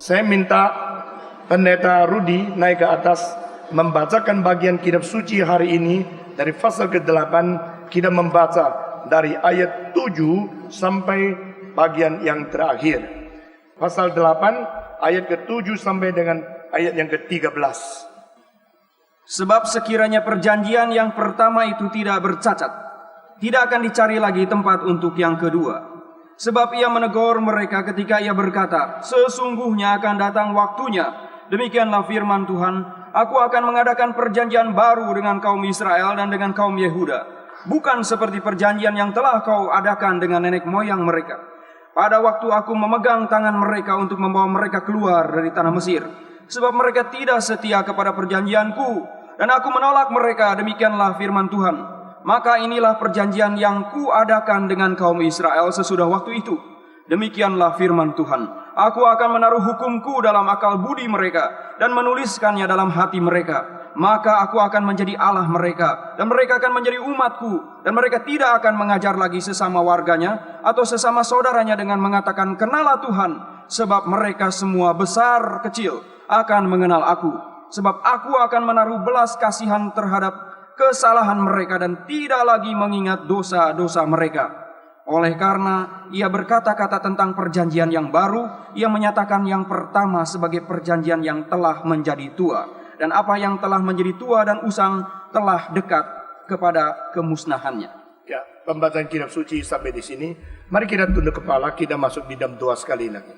Saya minta Pendeta Rudi naik ke atas membacakan bagian kitab suci hari ini dari pasal ke-8. Kita membaca dari ayat 7 sampai bagian yang terakhir. Pasal 8 ayat ke-7 sampai dengan ayat yang ke-13. Sebab sekiranya perjanjian yang pertama itu tidak bercacat, tidak akan dicari lagi tempat untuk yang kedua. Sebab ia menegur mereka ketika ia berkata, sesungguhnya akan datang waktunya, demikianlah firman Tuhan, aku akan mengadakan perjanjian baru dengan kaum Israel dan dengan kaum Yehuda, bukan seperti perjanjian yang telah kau adakan dengan nenek moyang mereka. Pada waktu aku memegang tangan mereka untuk membawa mereka keluar dari tanah Mesir, sebab mereka tidak setia kepada perjanjianku, dan aku menolak mereka, demikianlah firman Tuhan. Maka inilah perjanjian yang kuadakan dengan kaum Israel sesudah waktu itu. Demikianlah firman Tuhan. Aku akan menaruh hukumku dalam akal budi mereka dan menuliskannya dalam hati mereka. Maka aku akan menjadi Allah mereka dan mereka akan menjadi umatku. Dan mereka tidak akan mengajar lagi sesama warganya atau sesama saudaranya dengan mengatakan, kenalah Tuhan. Sebab mereka semua besar kecil akan mengenal aku. Sebab aku akan menaruh belas kasihan terhadap kesalahan mereka dan tidak lagi mengingat dosa-dosa mereka. Oleh karena ia berkata-kata tentang perjanjian yang baru, ia menyatakan yang pertama sebagai perjanjian yang telah menjadi tua, dan apa yang telah menjadi tua dan usang telah dekat kepada kemusnahannya. Ya, pembacaan kitab suci sampai di sini. Mari kita tunduk kepala, kita masuk di dalam doa sekali lagi.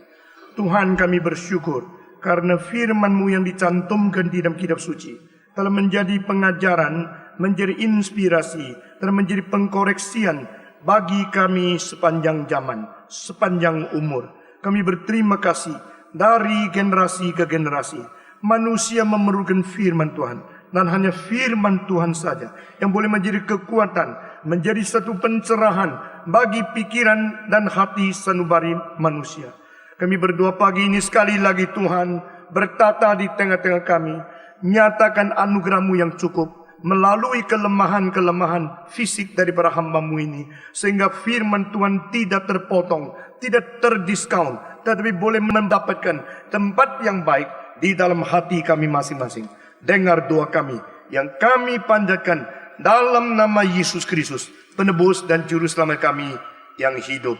Tuhan, kami bersyukur karena firman-Mu yang dicantumkan di dalam kitab suci telah menjadi pengajaran, menjadi inspirasi, dan menjadi pengkoreksian bagi kami sepanjang zaman, sepanjang umur. Kami berterima kasih dari generasi ke generasi. Manusia memerlukan firman Tuhan, dan hanya firman Tuhan saja yang boleh menjadi kekuatan, menjadi satu pencerahan bagi pikiran dan hati sanubari manusia. Kami berdoa pagi ini sekali lagi, Tuhan, bertata di tengah-tengah kami. Nyatakan anugerah-Mu yang cukup melalui kelemahan-kelemahan fisik daripada hamba-Mu ini, sehingga firman Tuhan tidak terpotong, tidak terdiskaun, tetapi boleh mendapatkan tempat yang baik di dalam hati kami masing-masing. Dengar doa kami yang kami panjatkan dalam nama Yesus Kristus, penebus dan juru selamat kami yang hidup.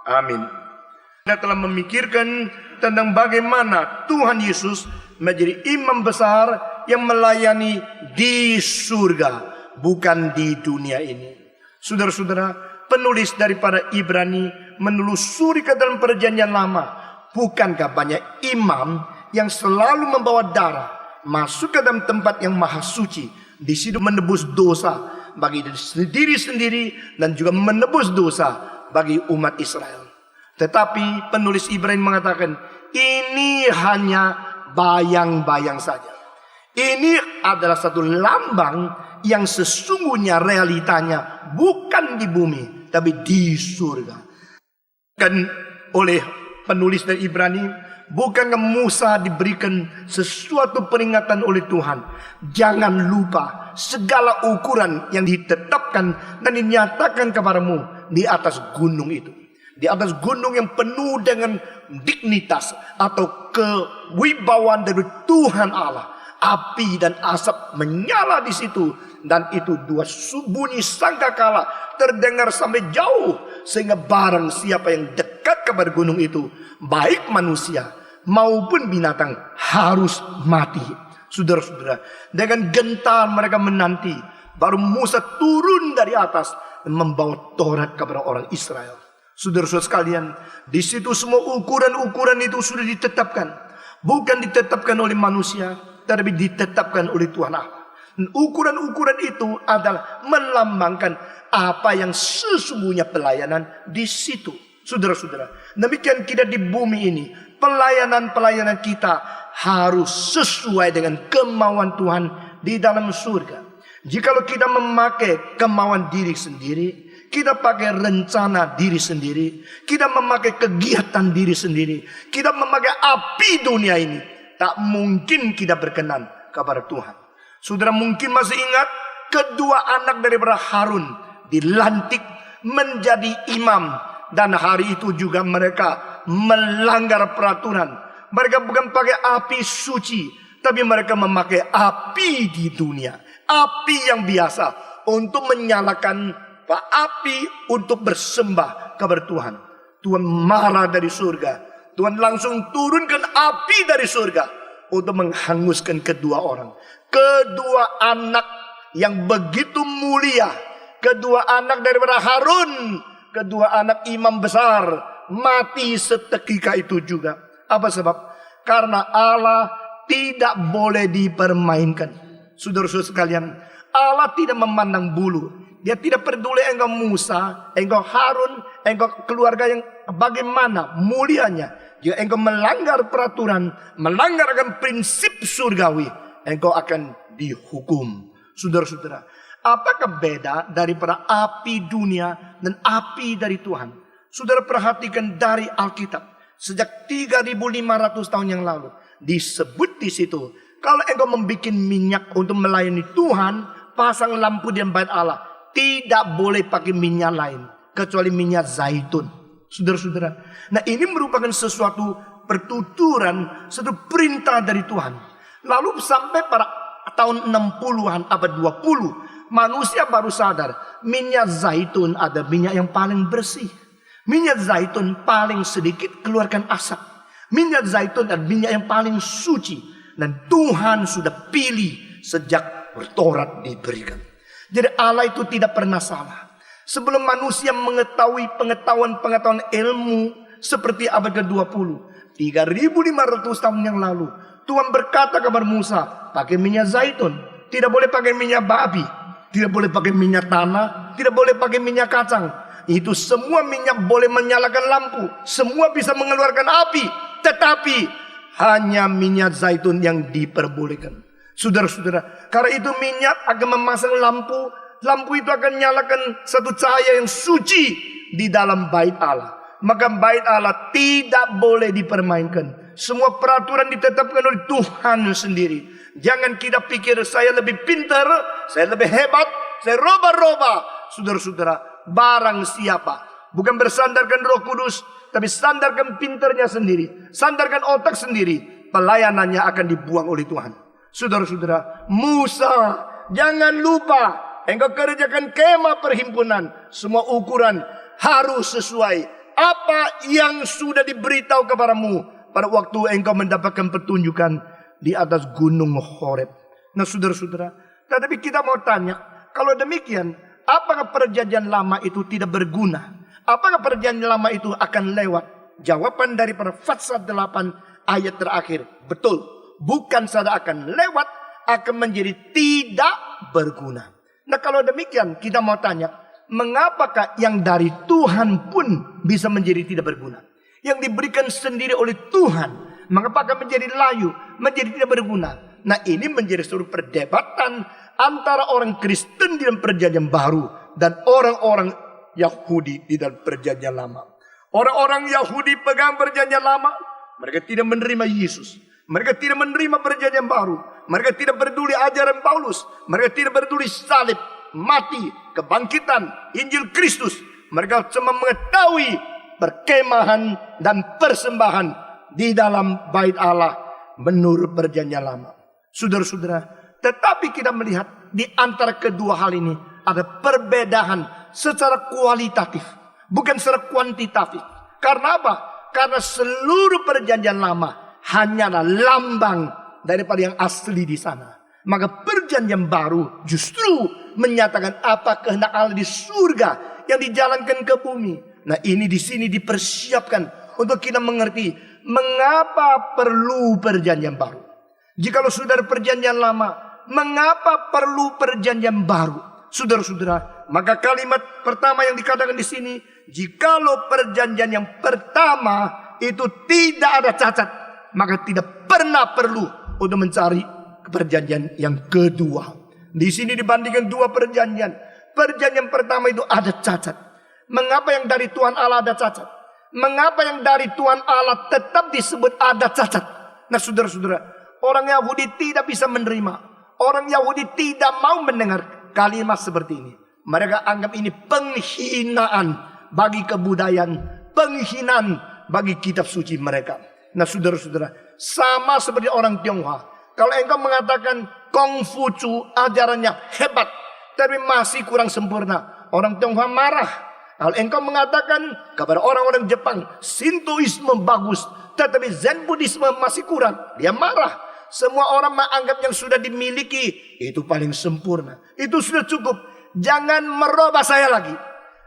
Amin. Kita telah memikirkan tentang bagaimana Tuhan Yesus menjadi imam besar yang melayani di surga, bukan di dunia ini. Saudara-saudara, penulis daripada Ibrani menelusuri ke dalam perjanjian lama. Bukankah banyak imam yang selalu membawa darah masuk ke dalam tempat yang maha suci, di situ menebus dosa bagi diri sendiri dan juga menebus dosa bagi umat Israel. Tetapi penulis Ibrani mengatakan, ini hanya bayang-bayang saja. Ini adalah satu lambang yang sesungguhnya realitanya bukan di bumi, tapi di surga. Dan oleh penulis dari Ibrani, bukankah Musa diberikan sesuatu peringatan oleh Tuhan? Jangan lupa segala ukuran yang ditetapkan dan dinyatakan kepadamu di atas gunung itu. Di atas gunung yang penuh dengan dignitas atau kewibawaan dari Tuhan Allah. Api dan asap menyala di situ. Dan itu dua bunyi sangkakala terdengar sampai jauh. Sehingga barang siapa yang dekat kepada gunung itu, baik manusia maupun binatang, harus mati. Saudara-saudara, dengan gentar mereka menanti. Baru Musa turun dari atas dan membawa Taurat kepada orang Israel. Saudara-saudara sekalian, di situ semua ukuran-ukuran itu sudah ditetapkan. Bukan ditetapkan oleh manusia, tetapi ditetapkan oleh Tuhan Allah. Dan ukuran-ukuran itu adalah melambangkan apa yang sesungguhnya pelayanan di situ. Saudara-saudara, demikian kita di bumi ini, pelayanan-pelayanan kita harus sesuai dengan kemauan Tuhan di dalam surga. Jikalau kita memakai kemauan diri sendiri, kita pakai rencana diri sendiri, kita memakai kegiatan diri sendiri, kita memakai api dunia ini, tak mungkin kita berkenan kepada Tuhan. Saudara mungkin masih ingat kedua anak daripada Harun dilantik menjadi imam, dan hari itu juga mereka melanggar peraturan, Mereka bukan pakai api suci, tapi mereka memakai api di dunia. Api yang biasa untuk menyalakan api untuk bersembah kepada Tuhan. Tuhan marah dari surga. Tuhan langsung turunkan api dari surga untuk menghanguskan kedua orang. Kedua anak yang begitu mulia. Kedua anak daripada Harun. Kedua anak imam besar. Mati seketika itu juga. Apa sebab? Karena Allah tidak boleh dipermainkan. Saudara-saudara sekalian, Allah tidak memandang bulu. Dia tidak peduli engkau Musa, engkau Harun, engkau keluarga yang bagaimana mulianya. Jika engkau melanggar peraturan, melanggar akan prinsip surgawi, engkau akan dihukum. Saudara-saudara, apakah beda daripada api dunia dan api dari Tuhan? Saudara perhatikan dari Alkitab. Sejak 3.500 tahun yang lalu disebut di situ, kalau engkau membuat minyak untuk melayani Tuhan, pasang lampu di bait Allah, tidak boleh pakai minyak lain kecuali minyak zaitun. Saudara-saudara, nah ini merupakan sesuatu pertuturan, satu perintah dari Tuhan. Lalu sampai pada tahun 60-an abad 20, manusia baru sadar minyak zaitun ada minyak yang paling bersih. Minyak zaitun paling sedikit keluarkan asap. Minyak zaitun adalah minyak yang paling suci. Dan Tuhan sudah pilih sejak Taurat diberikan. Jadi Allah itu tidak pernah salah. Sebelum manusia mengetahui pengetahuan ilmu seperti abad ke-20. 3.500 tahun yang lalu. Tuhan berkata kepada Musa, pakai minyak zaitun. Tidak boleh pakai minyak babi. Tidak boleh pakai minyak tanah. Tidak boleh pakai minyak kacang. Itu semua minyak boleh menyalakan lampu. Semua bisa mengeluarkan api. Tetapi hanya minyak zaitun yang diperbolehkan. Saudara-saudara, karena itu minyak akan memasang lampu. Lampu itu akan nyalakan satu cahaya yang suci di dalam bait Allah. Maka bait Allah tidak boleh dipermainkan. Semua peraturan ditetapkan oleh Tuhan sendiri. Jangan kita pikir saya lebih pintar, saya lebih hebat, saya roba-roba. Saudara-saudara, barang siapa bukan bersandarkan Roh Kudus, tapi sandarkan pinternya sendiri, sandarkan otak sendiri, pelayanannya akan dibuang oleh Tuhan. Saudara-saudara, Musa, jangan lupa engkau kerjakan kemah perhimpunan. Semua ukuran harus sesuai apa yang sudah diberitahu kepadamu pada waktu engkau mendapatkan petunjukan di atas gunung Horeb. Nah saudara-saudara, tetapi kita mau tanya, kalau demikian, apakah perjanjian lama itu tidak berguna? Apakah perjanjian lama itu akan lewat? Jawaban daripada Fatsal 8 ayat terakhir, betul. Bukan saja akan lewat, akan menjadi tidak berguna. Nah kalau demikian kita mau tanya, mengapakah yang dari Tuhan pun bisa menjadi tidak berguna? Yang diberikan sendiri oleh Tuhan, mengapakah menjadi layu, menjadi tidak berguna? Nah ini menjadi suatu perdebatan antara orang Kristen di dalam perjanjian baru dan orang-orang Yahudi di dalam perjanjian lama. Orang-orang Yahudi pegang perjanjian lama, mereka tidak menerima Yesus. Mereka tidak menerima perjanjian baru. Mereka tidak peduli ajaran Paulus. Mereka tidak peduli salib, mati, kebangkitan, Injil Kristus. Mereka cuma mengetahui perkemahan dan persembahan di dalam bait Allah menurut perjanjian lama. Saudara-saudara, tetapi kita melihat di antara kedua hal ini ada perbedaan secara kualitatif, bukan secara kuantitatif. Karena apa? Karena seluruh perjanjian lama hanyalah lambang daripada yang asli di sana. Maka perjanjian baru justru menyatakan apa kehendak Allah di surga yang dijalankan ke bumi. Nah ini di sini dipersiapkan untuk kita mengerti mengapa perlu perjanjian baru. Jikalau sudah ada perjanjian lama, mengapa perlu perjanjian baru? Saudara-saudara, maka kalimat pertama yang dikatakan di sini, jikalau perjanjian yang pertama itu tidak ada cacat, maka tidak pernah perlu untuk mencari perjanjian yang kedua. Di sini dibandingkan dua perjanjian. Perjanjian pertama itu ada cacat. Mengapa yang dari Tuhan Allah ada cacat? Mengapa yang dari Tuhan Allah tetap disebut ada cacat? Nah saudara-saudara, orang Yahudi tidak bisa menerima. Orang Yahudi tidak mau mendengar kalimat seperti ini. Mereka anggap ini penghinaan bagi kebudayaan, penghinaan bagi kitab suci mereka. Nah saudara-saudara, sama seperti orang Tionghoa. Kalau engkau mengatakan Kongfucu ajarannya hebat, tapi masih kurang sempurna, orang Tionghoa marah. Kalau engkau mengatakan kepada orang-orang Jepang Shintoisme bagus, tetapi Zen Buddhisme masih kurang, dia marah. Semua orang menganggap yang sudah dimiliki itu paling sempurna, itu sudah cukup. Jangan merubah saya lagi.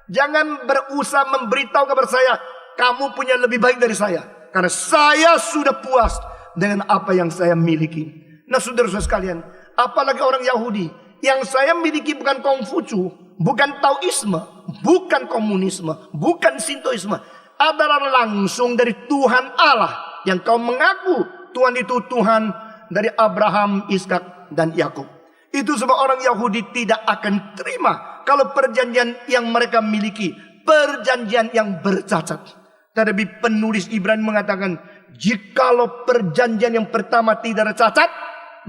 Jangan berusaha memberitahu kepada saya kamu punya lebih baik dari saya, karena saya sudah puas dengan apa yang saya miliki. Nah saudara-saudara sekalian, apalagi orang Yahudi, yang saya miliki bukan Kongfucu, bukan Taoisme, bukan komunisme, bukan Shintoisme, adalah langsung dari Tuhan Allah. Yang kau mengaku Tuhan itu Tuhan dari Abraham, Ishak dan Yakub. Itu sebab orang Yahudi tidak akan terima kalau perjanjian yang mereka miliki perjanjian yang bercacat. Tetapi penulis Ibrani mengatakan, jikalau perjanjian yang pertama tidak ada cacat,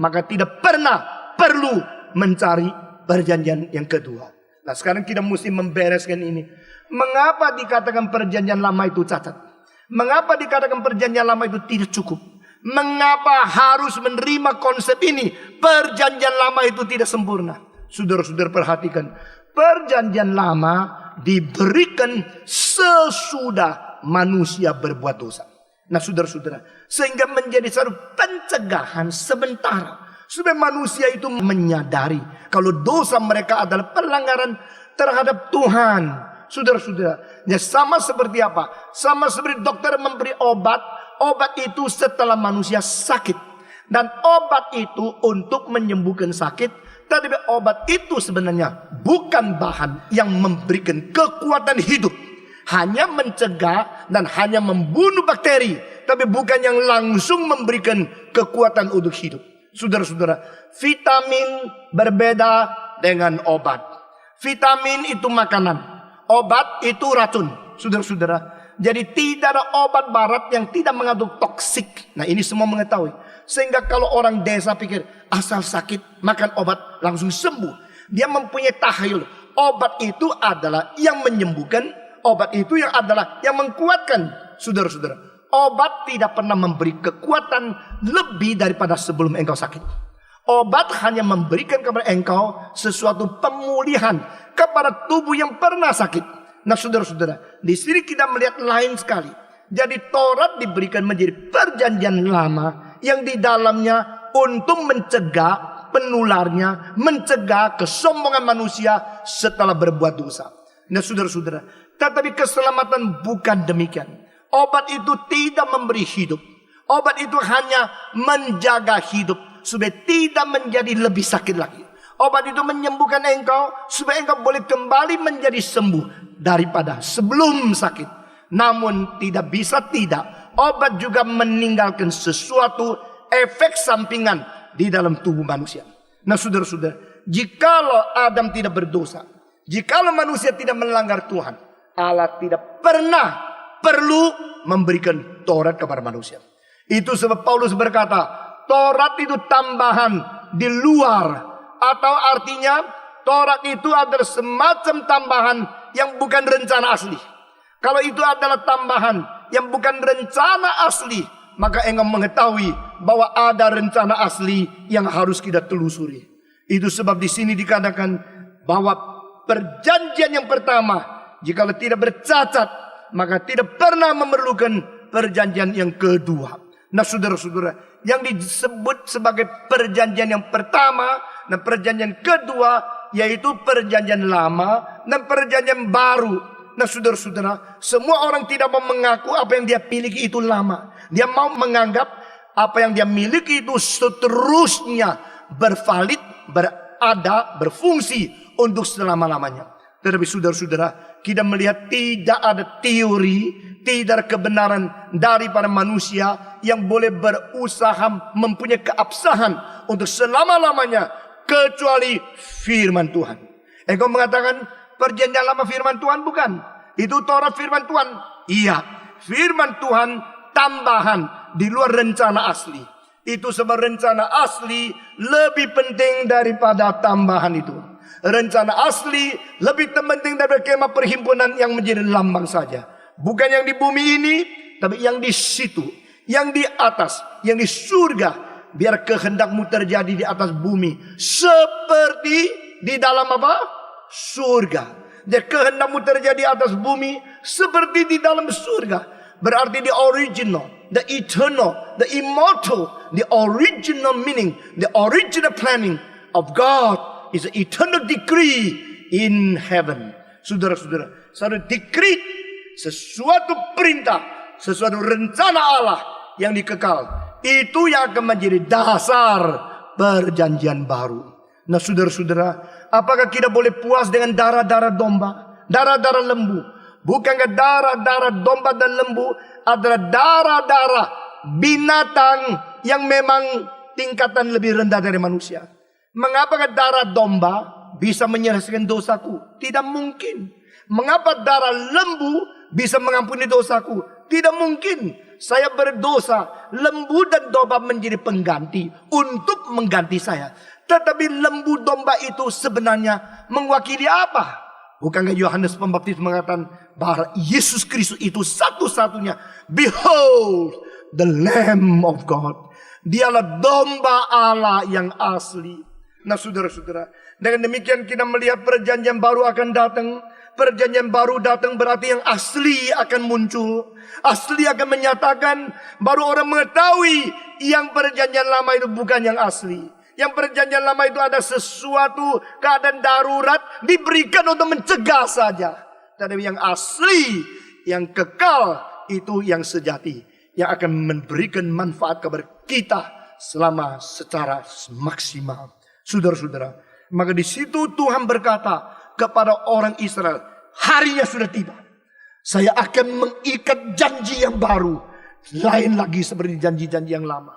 maka tidak pernah perlu mencari perjanjian yang kedua. Nah sekarang kita mesti membereskan ini. Mengapa dikatakan perjanjian lama itu cacat? Mengapa dikatakan perjanjian lama itu tidak cukup? Mengapa harus menerima konsep ini? Perjanjian lama itu tidak sempurna. Saudara-saudara perhatikan, perjanjian lama diberikan sesudah manusia berbuat dosa. Nah saudara-saudara, sehingga menjadi satu pencegahan sementara, supaya manusia itu menyadari kalau dosa mereka adalah pelanggaran terhadap Tuhan. Saudara-saudara, ya sama seperti apa? Sama seperti dokter memberi obat. Obat itu setelah manusia sakit, dan obat itu untuk menyembuhkan sakit. Tetapi obat itu sebenarnya bukan bahan yang memberikan kekuatan hidup, hanya mencegah dan hanya membunuh bakteri, tapi bukan yang langsung memberikan kekuatan untuk hidup. Saudara-saudara, vitamin berbeda dengan obat. Vitamin itu makanan, obat itu racun. Saudara-saudara, jadi tidak ada obat barat yang tidak mengandung toksik. Nah ini semua mengetahui. Sehingga kalau orang desa pikir asal sakit makan obat langsung sembuh, dia mempunyai takhayul. Obat itu adalah yang menyembuhkan, obat itu yang adalah yang menguatkan. Saudara-saudara, obat tidak pernah memberi kekuatan lebih daripada sebelum engkau sakit. Obat hanya memberikan kepada engkau sesuatu pemulihan kepada tubuh yang pernah sakit. Nah saudara-saudara, di sini kita melihat lain sekali. Jadi Taurat diberikan menjadi perjanjian lama yang di dalamnya untuk mencegah penularnya, mencegah kesombongan manusia setelah berbuat dosa. Nah saudara-saudara, tetapi keselamatan bukan demikian. Obat itu tidak memberi hidup. Obat itu hanya menjaga hidup supaya tidak menjadi lebih sakit lagi. Obat itu menyembuhkan engkau supaya engkau boleh kembali menjadi sembuh daripada sebelum sakit. Namun tidak bisa tidak, obat juga meninggalkan sesuatu efek sampingan di dalam tubuh manusia. Nah saudara-saudara, jikalau Adam tidak berdosa, jikalau manusia tidak melanggar Tuhan, Allah tidak pernah perlu memberikan Taurat kepada manusia. Itu sebab Paulus berkata, Taurat itu tambahan di luar. Atau artinya Taurat itu adalah semacam tambahan yang bukan rencana asli. Kalau itu adalah tambahan yang bukan rencana asli, maka engkau mengetahui bahwa ada rencana asli yang harus kita telusuri. Itu sebab di sini dikatakan bahwa perjanjian yang pertama, jikalau tidak bercacat, maka tidak pernah memerlukan perjanjian yang kedua. Nah saudara-saudara, yang disebut sebagai perjanjian yang pertama dan perjanjian kedua, yaitu perjanjian lama dan perjanjian baru. Nah saudara-saudara, semua orang tidak mau mengaku apa yang dia miliki itu lama. Dia mau menganggap apa yang dia miliki itu seterusnya bervalid, berada, berfungsi untuk selama-lamanya. Tetapi saudara-saudara, kita melihat tidak ada teori, tidak ada kebenaran daripada manusia yang boleh berusaha mempunyai keabsahan untuk selama-lamanya kecuali firman Tuhan. Engkau mengatakan perjanjian lama firman Tuhan, bukan? Itu Taurat firman Tuhan. Iya, firman Tuhan tambahan di luar rencana asli. Itu sebab rencana asli lebih penting daripada tambahan itu. Rencana asli lebih penting daripada kemah perhimpunan yang menjadi lambang saja. Bukan yang di bumi ini, tapi yang di situ. yang di atas, yang di surga. Biar kehendakmu terjadi di atas bumi seperti di dalam apa? Surga. Dan kehendakmu terjadi di atas bumi seperti di dalam surga. Berarti the original, the eternal, the immortal, the original meaning, the original planning of God is an eternal decree in heaven. Saudara-saudara, satu decree, sesuatu perintah, sesuatu rencana Allah yang dikekal. Itu yang akan menjadi dasar perjanjian baru. Nah saudara-saudara, apakah kita boleh puas dengan darah-darah domba, darah-darah lembu? Bukankah darah-darah domba dan lembu adalah darah-darah binatang yang memang tingkatan lebih rendah dari manusia? Mengapakah darah domba bisa menyelesaikan dosaku? Tidak mungkin. Mengapa darah lembu bisa mengampuni dosaku? Tidak mungkin. Saya berdosa, lembu dan domba menjadi pengganti untuk mengganti saya. Tetapi lembu domba itu sebenarnya mewakili apa? Bukankah Yohanes Pembaptis mengatakan bahwa Yesus Kristus itu satu-satunya? Behold, the Lamb of God. Dialah domba Allah yang asli. Nah saudara-saudara, dengan demikian kita melihat perjanjian baru akan datang. Perjanjian baru datang berarti yang asli akan muncul. Asli akan menyatakan, baru orang mengetahui yang perjanjian lama itu bukan yang asli. Yang perjanjian lama itu ada sesuatu keadaan darurat diberikan untuk mencegah saja. Tetapi yang asli, yang kekal, itu yang sejati. Yang akan memberikan manfaat kepada kita selama secara maksimal. Saudara-saudara, maka di situ Tuhan berkata kepada orang Israel, harinya sudah tiba. Saya akan mengikat janji yang baru. Lain lagi seperti janji-janji yang lama.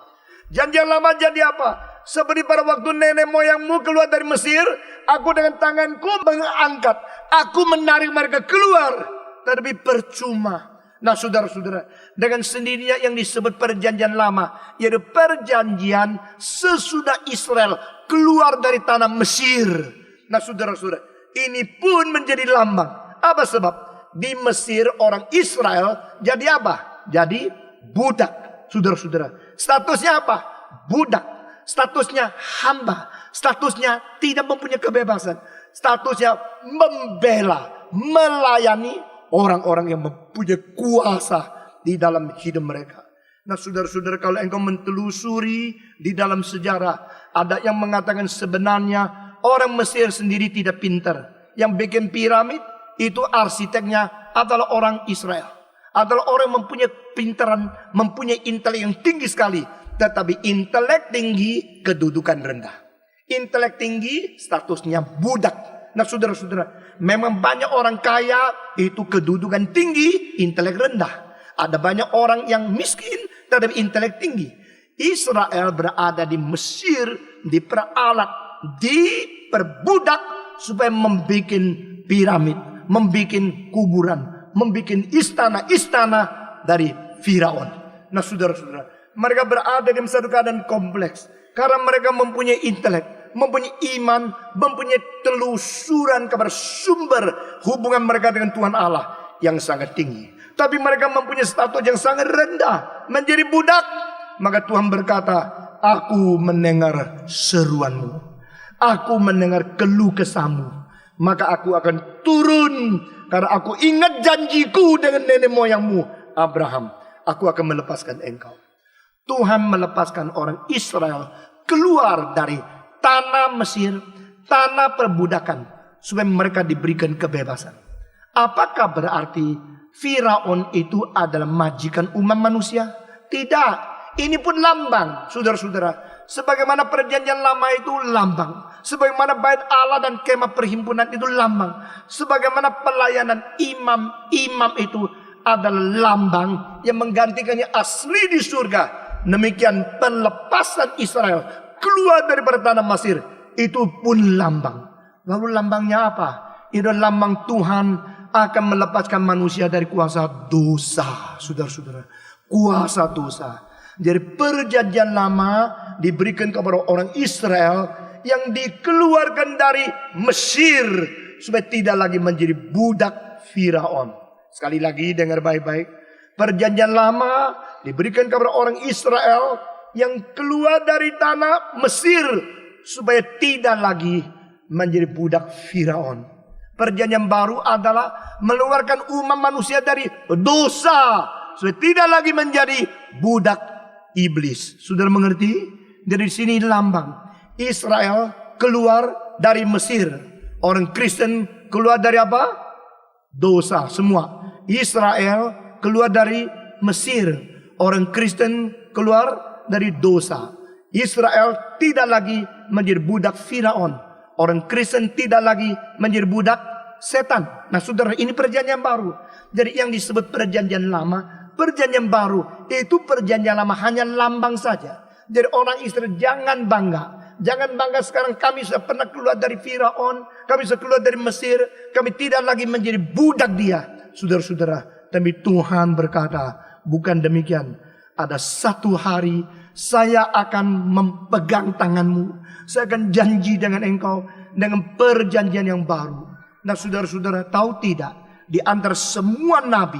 Janji yang lama jadi apa? Seperti pada waktu nenek moyangmu keluar dari Mesir. Aku dengan tanganku mengangkat. Aku menarik mereka keluar. Tapi percuma. Nah saudara-saudara, dengan sendirinya yang disebut perjanjian lama, yaitu perjanjian sesudah Israel keluar dari tanah Mesir. Nah saudara-saudara, ini pun menjadi lambang. Apa sebab? Di Mesir orang Israel jadi apa? Jadi budak. Saudara-saudara, statusnya apa? Budak. Statusnya hamba. Statusnya tidak mempunyai kebebasan. Statusnya membela, melayani orang-orang yang mempunyai kuasa di dalam hidup mereka. Nah saudara-saudara, kalau engkau mentelusuri di dalam sejarah, ada yang mengatakan sebenarnya orang Mesir sendiri tidak pintar. Yang bikin piramid itu arsiteknya adalah orang Israel. Adalah orang yang mempunyai pintaran, mempunyai intelek yang tinggi sekali. Tetapi intelek tinggi, kedudukan rendah. Intelek tinggi, statusnya budak. Nah saudara-saudara, memang banyak orang kaya itu kedudukan tinggi, intelek rendah. Ada banyak orang yang miskin tetapi intelek tinggi. Israel berada di Mesir, diperalat, diperbudak supaya membuat piramid, membuat kuburan, membuat istana-istana dari Firaun. Nah saudara-saudara, mereka berada di satu keadaan kompleks karena mereka mempunyai intelek, mempunyai iman, mempunyai telusuran kepada sumber hubungan mereka dengan Tuhan Allah yang sangat tinggi. Tapi mereka mempunyai status yang sangat rendah, menjadi budak. Maka Tuhan berkata, aku mendengar seruanmu, aku mendengar keluh kesahmu. Maka aku akan turun, karena aku ingat janjiku dengan nenek moyangmu Abraham. Aku akan melepaskan engkau. Tuhan melepaskan orang Israel keluar dari tanah Mesir, tanah perbudakan, supaya mereka diberikan kebebasan. Apakah berarti Firaun itu adalah majikan umat manusia? Tidak. Ini pun lambang, saudara-saudara. Sebagaimana perjanjian lama itu lambang. Sebagaimana bait Allah dan kemah perhimpunan itu lambang. Sebagaimana pelayanan imam itu adalah lambang yang menggantikannya asli di surga. Demikian pelepasan Israel keluar dari tanah Mesir itu pun lambang. Lalu lambangnya apa? Itu lambang Tuhan akan melepaskan manusia dari kuasa dosa, saudara-saudara. Kuasa dosa. Jadi perjanjian lama diberikan kepada orang Israel yang dikeluarkan dari Mesir supaya tidak lagi menjadi budak Firaun. Sekali lagi dengar baik-baik. Perjanjian lama diberikan kepada orang Israel yang keluar dari tanah Mesir supaya tidak lagi menjadi budak Firaun. Perjanjian baru adalah mengeluarkan umat manusia dari dosa supaya tidak lagi menjadi budak iblis. Saudara mengerti? Dari sini lambang Israel keluar dari Mesir. Orang Kristen keluar dari apa? Dosa semua. Israel keluar dari Mesir. Orang Kristen keluar dari dosa. Israel tidak lagi menjadi budak Firaun. Orang Kristen tidak lagi menjadi budak setan. Nah saudara, ini perjanjian baru. Jadi yang disebut perjanjian lama, perjanjian baru, itu perjanjian lama hanya lambang saja. Jadi orang Israel jangan bangga. Jangan bangga sekarang kami sudah pernah keluar dari Firaun, kami sudah keluar dari Mesir, kami tidak lagi menjadi budak dia. Saudara-saudara, tapi Tuhan berkata, bukan demikian. Ada satu hari saya akan memegang tanganmu. Saya akan janji dengan engkau dengan perjanjian yang baru. Nah saudara-saudara, tahu tidak? Di antara semua nabi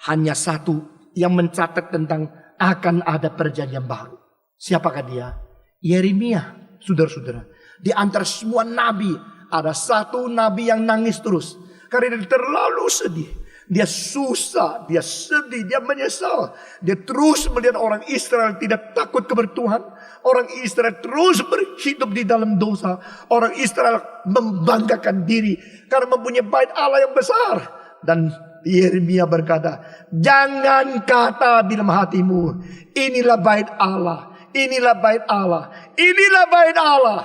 hanya satu yang mencatat tentang akan ada perjanjian baru. Siapakah dia? Yeremia. Saudara-saudara, di antara semua nabi ada satu nabi yang nangis terus karena dia terlalu sedih. Dia susah, dia sedih, dia menyesal. Dia terus melihat orang Israel tidak takut kepada Tuhan. Orang Israel terus berhidup di dalam dosa. Orang Israel membanggakan diri karena mempunyai bait Allah yang besar. Dan Yeremia berkata, jangan kata di dalam hatimu, inilah bait Allah, inilah bait Allah, inilah bait Allah.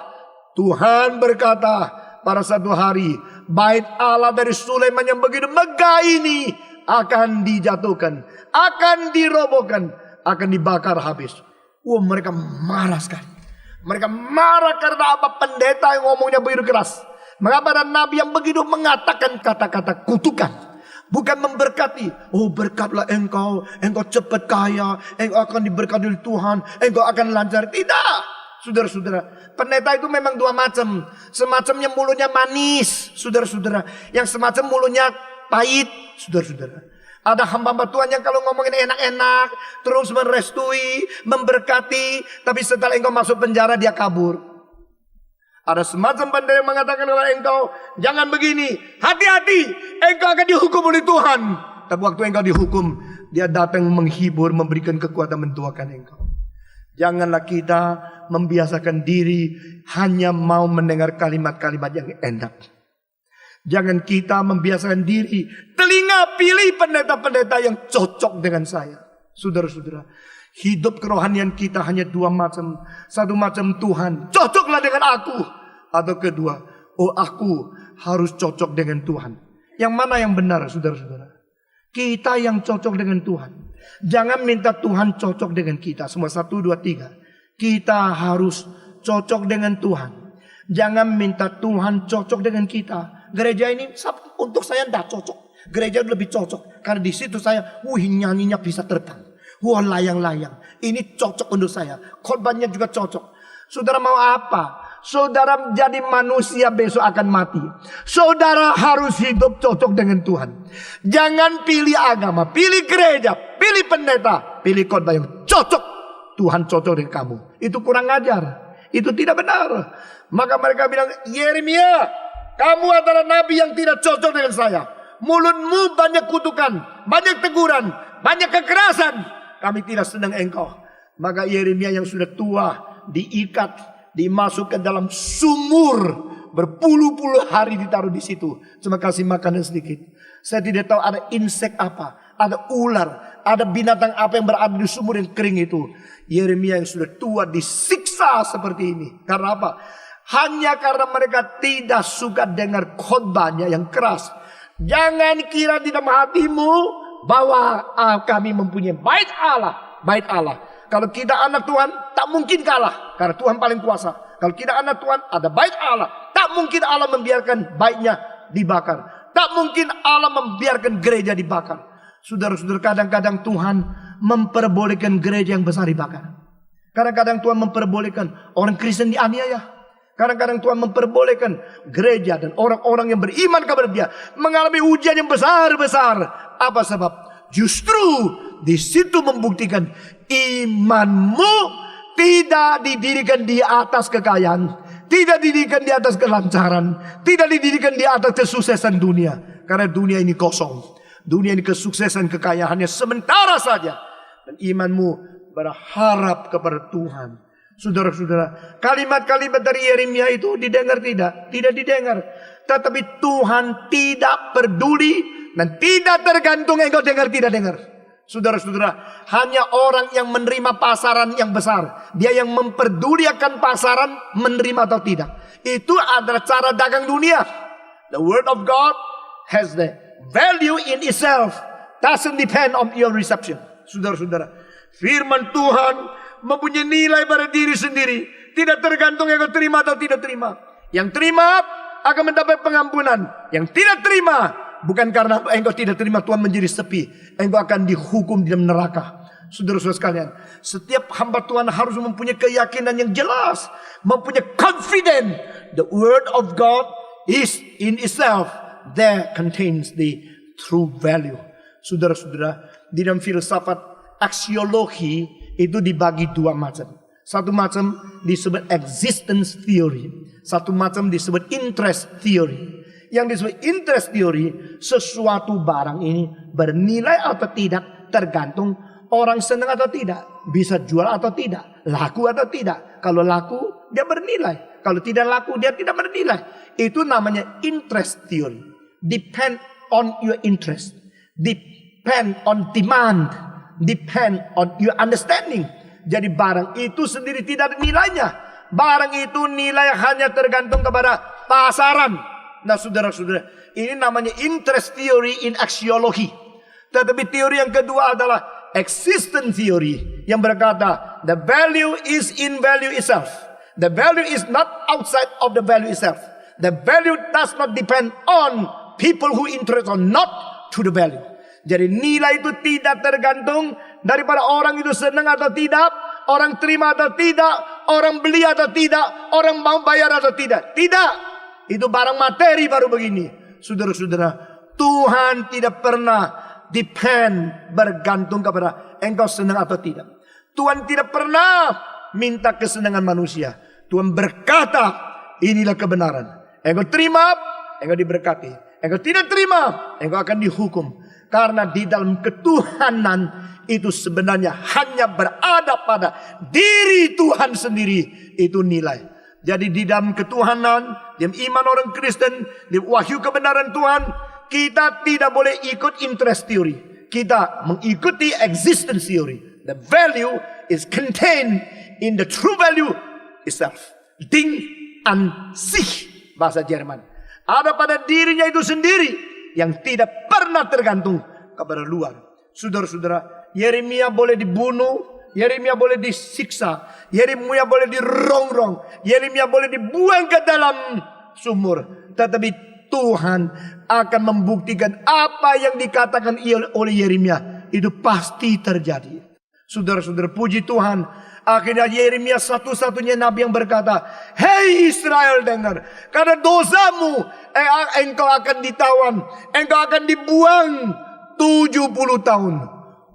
Tuhan berkata, pada satu hari bait Allah dari Sulaiman yang begitu megah ini akan dijatuhkan, akan dirobohkan, akan dibakar habis. Wah, mereka marah sekali. Mereka marah karena apa? Pendeta yang ngomongnya begitu keras. Mengapa ada nabi yang begitu mengatakan kata-kata kutukan, bukan memberkati. Oh, berkatlah engkau, engkau cepat kaya, engkau akan diberkati oleh Tuhan, engkau akan lancar. Tidak. Saudara-saudara, pendeta itu memang dua macam. Semacamnya mulutnya manis, saudara-saudara. Yang semacam mulutnya pahit, saudara-saudara. Ada hamba-hamba Tuhan yang kalau ngomongin enak-enak, terus merestui, memberkati, tapi setelah engkau masuk penjara dia kabur. Ada semacam pendeta yang mengatakan kepada engkau, jangan begini, hati-hati, engkau akan dihukum oleh Tuhan. Tapi waktu engkau dihukum, dia datang menghibur, memberikan kekuatan, mendoakan engkau. Janganlah kita membiasakan diri hanya mau mendengar kalimat-kalimat yang enak. Jangan kita membiasakan diri telinga pilih pendeta-pendeta yang cocok dengan saya. Saudara-saudara, hidup kerohanian kita hanya dua macam. Satu macam Tuhan, cocoklah dengan aku. Atau kedua, oh aku harus cocok dengan Tuhan. Yang mana yang benar, saudara-saudara? Kita yang cocok dengan Tuhan. Jangan minta Tuhan cocok dengan kita. Semua 1, 2, 3. Kita harus cocok dengan Tuhan. Jangan minta Tuhan cocok dengan kita. Gereja ini untuk saya tidak cocok. Gereja lebih cocok. Karena di situ saya, nyanyinya bisa terbang. Layang-layang. Ini cocok untuk saya. Khotbahnya juga cocok. Saudara mau apa? Saudara menjadi manusia besok akan mati. Saudara harus hidup cocok dengan Tuhan. Jangan pilih agama, pilih gereja, pilih pendeta, pilih khotbah yang cocok. Tuhan cocok dengan kamu. Itu kurang ajar. Itu tidak benar. Maka mereka bilang, Yeremia, kamu adalah nabi yang tidak cocok dengan saya. Mulutmu banyak kutukan, banyak teguran, banyak kekerasan. Kami tidak senang engkau. Maka Yeremia yang sudah tua diikat, dimasukkan dalam sumur, berpuluh-puluh hari ditaruh di situ. Cuma kasih makanan sedikit. Saya tidak tahu ada insek apa, ada ular, ada binatang apa yang berada di sumur yang kering itu. Yeremia yang sudah tua disiksa seperti ini. Karena apa? Hanya karena mereka tidak suka dengar khotbahnya yang keras. Jangan kira di dalam hatimu bahwa kami mempunyai bait Allah, bait Allah. Kalau kita anak Tuhan, tak mungkin kalah. Karena Tuhan paling kuasa. Kalau kita anak Tuhan, ada bait Allah. Tak mungkin Allah membiarkan baitnya dibakar. Tak mungkin Allah membiarkan gereja dibakar. Saudara-saudara, kadang-kadang Tuhan memperbolehkan gereja yang besar dibakar. Kadang-kadang Tuhan memperbolehkan orang Kristen dianiaya. Kadang-kadang Tuhan memperbolehkan gereja dan orang-orang yang beriman kepada Dia mengalami ujian yang besar-besar. Apa sebab? Justru di situ membuktikan imanmu tidak didirikan di atas kekayaan, tidak didirikan di atas kelancaran, tidak didirikan di atas kesuksesan dunia. Karena dunia ini kosong. Dunia ini kesuksesan kekayaannya sementara saja. Dan imanmu berharap kepada Tuhan. Saudara-saudara, kalimat-kalimat dari Yeremia itu didengar tidak? Tidak didengar. Tetapi Tuhan tidak peduli dan tidak tergantung engkau dengar tidak dengar. Saudara-saudara, hanya orang yang menerima pasaran yang besar, dia yang memperdulikan pasaran menerima atau tidak. Itu adalah cara dagang dunia. The word of God has the value in itself, doesn't depend on your reception. Saudara-saudara, firman Tuhan mempunyai nilai pada diri sendiri, tidak tergantung yang kau terima atau tidak terima. Yang terima akan mendapat pengampunan. Yang tidak terima, bukan karena engkau tidak terima Tuhan menjadi sepi, engkau akan dihukum di dalam neraka. Saudara-saudara sekalian, setiap hamba Tuhan harus mempunyai keyakinan yang jelas, mempunyai confidence. The word of God is in itself, there contains the true value. Saudara-saudara, di dalam filsafat aksiologi itu dibagi dua macam. Satu macam disebut existence theory, satu macam disebut interest theory. Yang disebut interest theory, sesuatu barang ini bernilai atau tidak tergantung orang senang atau tidak, bisa jual atau tidak, laku atau tidak. Kalau laku dia bernilai, kalau tidak laku dia tidak bernilai. Itu namanya interest theory. Depend on your interest, depend on demand, depend on your understanding. Jadi barang itu sendiri tidak ada nilainya. Barang itu nilai hanya tergantung kepada pasaran. Nah saudara-saudara, ini namanya interest theory in aksiologi. Tetapi teori yang kedua adalah existence theory, yang berkata the value is in value itself. The value is not outside of the value itself. The value does not depend on people who interest or not to the value. Jadi nilai itu tidak tergantung daripada orang itu senang atau tidak, orang terima atau tidak, orang beli atau tidak, orang mau bayar atau tidak. Tidak. Itu barang materi baru begini. Saudara-saudara, Tuhan tidak pernah depend, bergantung kepada engkau senang atau tidak. Tuhan tidak pernah minta kesenangan manusia. Tuhan berkata, inilah kebenaran. Engkau terima, engkau diberkati. Engkau tidak terima, engkau akan dihukum. Karena di dalam ketuhanan itu sebenarnya hanya berada pada diri Tuhan sendiri. Itu nilai. Jadi di dalam ketuhanan, di dalam iman orang Kristen, di wahyu kebenaran Tuhan, kita tidak boleh ikut interest theory. Kita mengikuti existence theory. The value is contained in the true value itself. Ding an sich, bahasa Jerman. Ada pada dirinya itu sendiri yang tidak pernah tergantung kepada luar. Saudara-saudara, Yeremia boleh dibunuh, Yeremia boleh disiksa, Yeremia boleh dirongrong, Yeremia boleh dibuang ke dalam sumur. Tetapi Tuhan akan membuktikan apa yang dikatakan oleh Yeremia itu pasti terjadi. Saudara-saudara, puji Tuhan. Akhirnya Yeremia satu-satunya nabi yang berkata, "Hei Israel, dengar, karena dosamu engkau akan ditawan, engkau akan dibuang 70 tahun."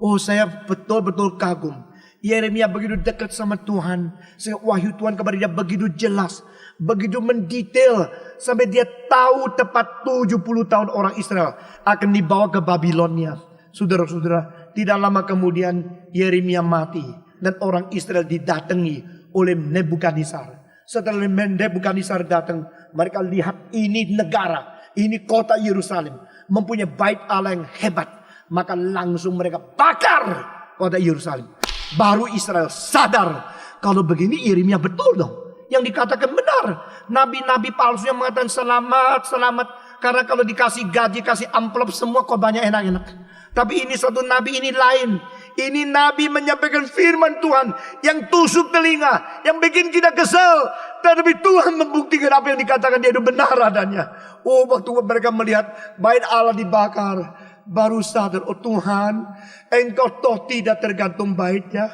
Oh, saya betul-betul kagum. Yeremia begitu dekat sama Tuhan, sehingga wahyu Tuhan kepada dia begitu jelas, begitu mendetail, sampai dia tahu tepat 70 tahun orang Israel akan dibawa ke Babilonia. Saudara-saudara, tidak lama kemudian Yeremia mati. Dan orang Israel didatangi oleh Nebukadnezar. Setelah Nebukadnezar datang, mereka lihat ini negara, ini kota Yerusalem, mempunyai bait Allah yang hebat. Maka langsung mereka bakar kota Yerusalem. Baru Israel sadar, kalau begini Yeremia betul dong. Yang dikatakan benar. Nabi-nabi palsu yang mengatakan selamat, selamat. Karena kalau dikasih gaji, kasih amplop semua kok banyak enak-enak. Tapi ini satu nabi, ini lain. Ini nabi menyampaikan firman Tuhan yang tusuk telinga, yang bikin kita kesal. Tetapi Tuhan membuktikan apa yang dikatakan dia itu benar adanya. Oh, waktu mereka melihat bait Allah dibakar, baru sadar, oh Tuhan, engkau toh tidak tergantung baitnya.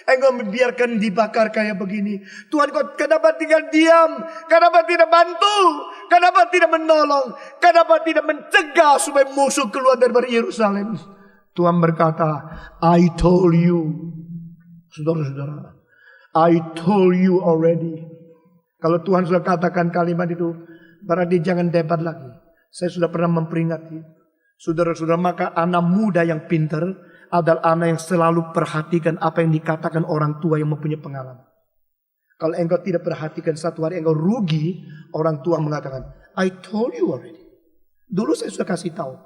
Engkau membiarkan dibakar kayak begini. Tuhan, kau kenapa tinggal diam? Kenapa tidak bantu? Kenapa tidak menolong? Kenapa tidak mencegah supaya musuh keluar dari Yerusalem? Tuhan berkata, I told you. Saudara-saudara, I told you already. Kalau Tuhan sudah katakan kalimat itu, berarti jangan debat lagi. Saya sudah pernah memperingati. Saudara-saudara, maka anak muda yang pintar adalah anak yang selalu perhatikan apa yang dikatakan orang tua yang mempunyai pengalaman. Kalau engkau tidak perhatikan, satu hari engkau rugi. Orang tua mengatakan, I told you already. Dulu saya sudah kasih tahu.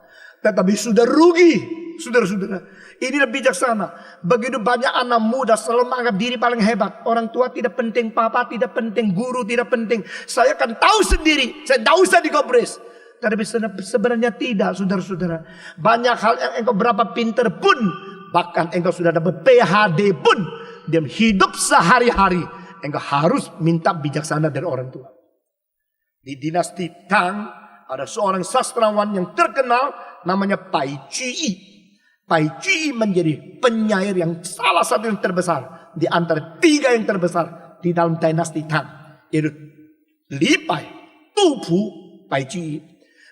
Tetapi sudah rugi. Saudara-saudara, ini lebih bijaksana. Begitu banyak anak muda selalu menganggap diri paling hebat. Orang tua tidak penting, papa tidak penting, guru tidak penting. Saya akan tahu sendiri, saya tidak usah digobres. Tapi sebenarnya tidak, saudara-saudara. Banyak hal yang engkau berapa pintar pun, bahkan engkau sudah dapat PhD pun, dalam hidup sehari-hari, engkau harus minta bijaksana dari orang tua. Di dinasti Tang, ada seorang sastrawan yang terkenal, namanya Pai Chi. Pai Chi menjadi penyair yang salah satu yang terbesar di antara 3 yang terbesar di dalam dinasti Tang, yaitu Li Pai, Tu Pu, Pai Chi.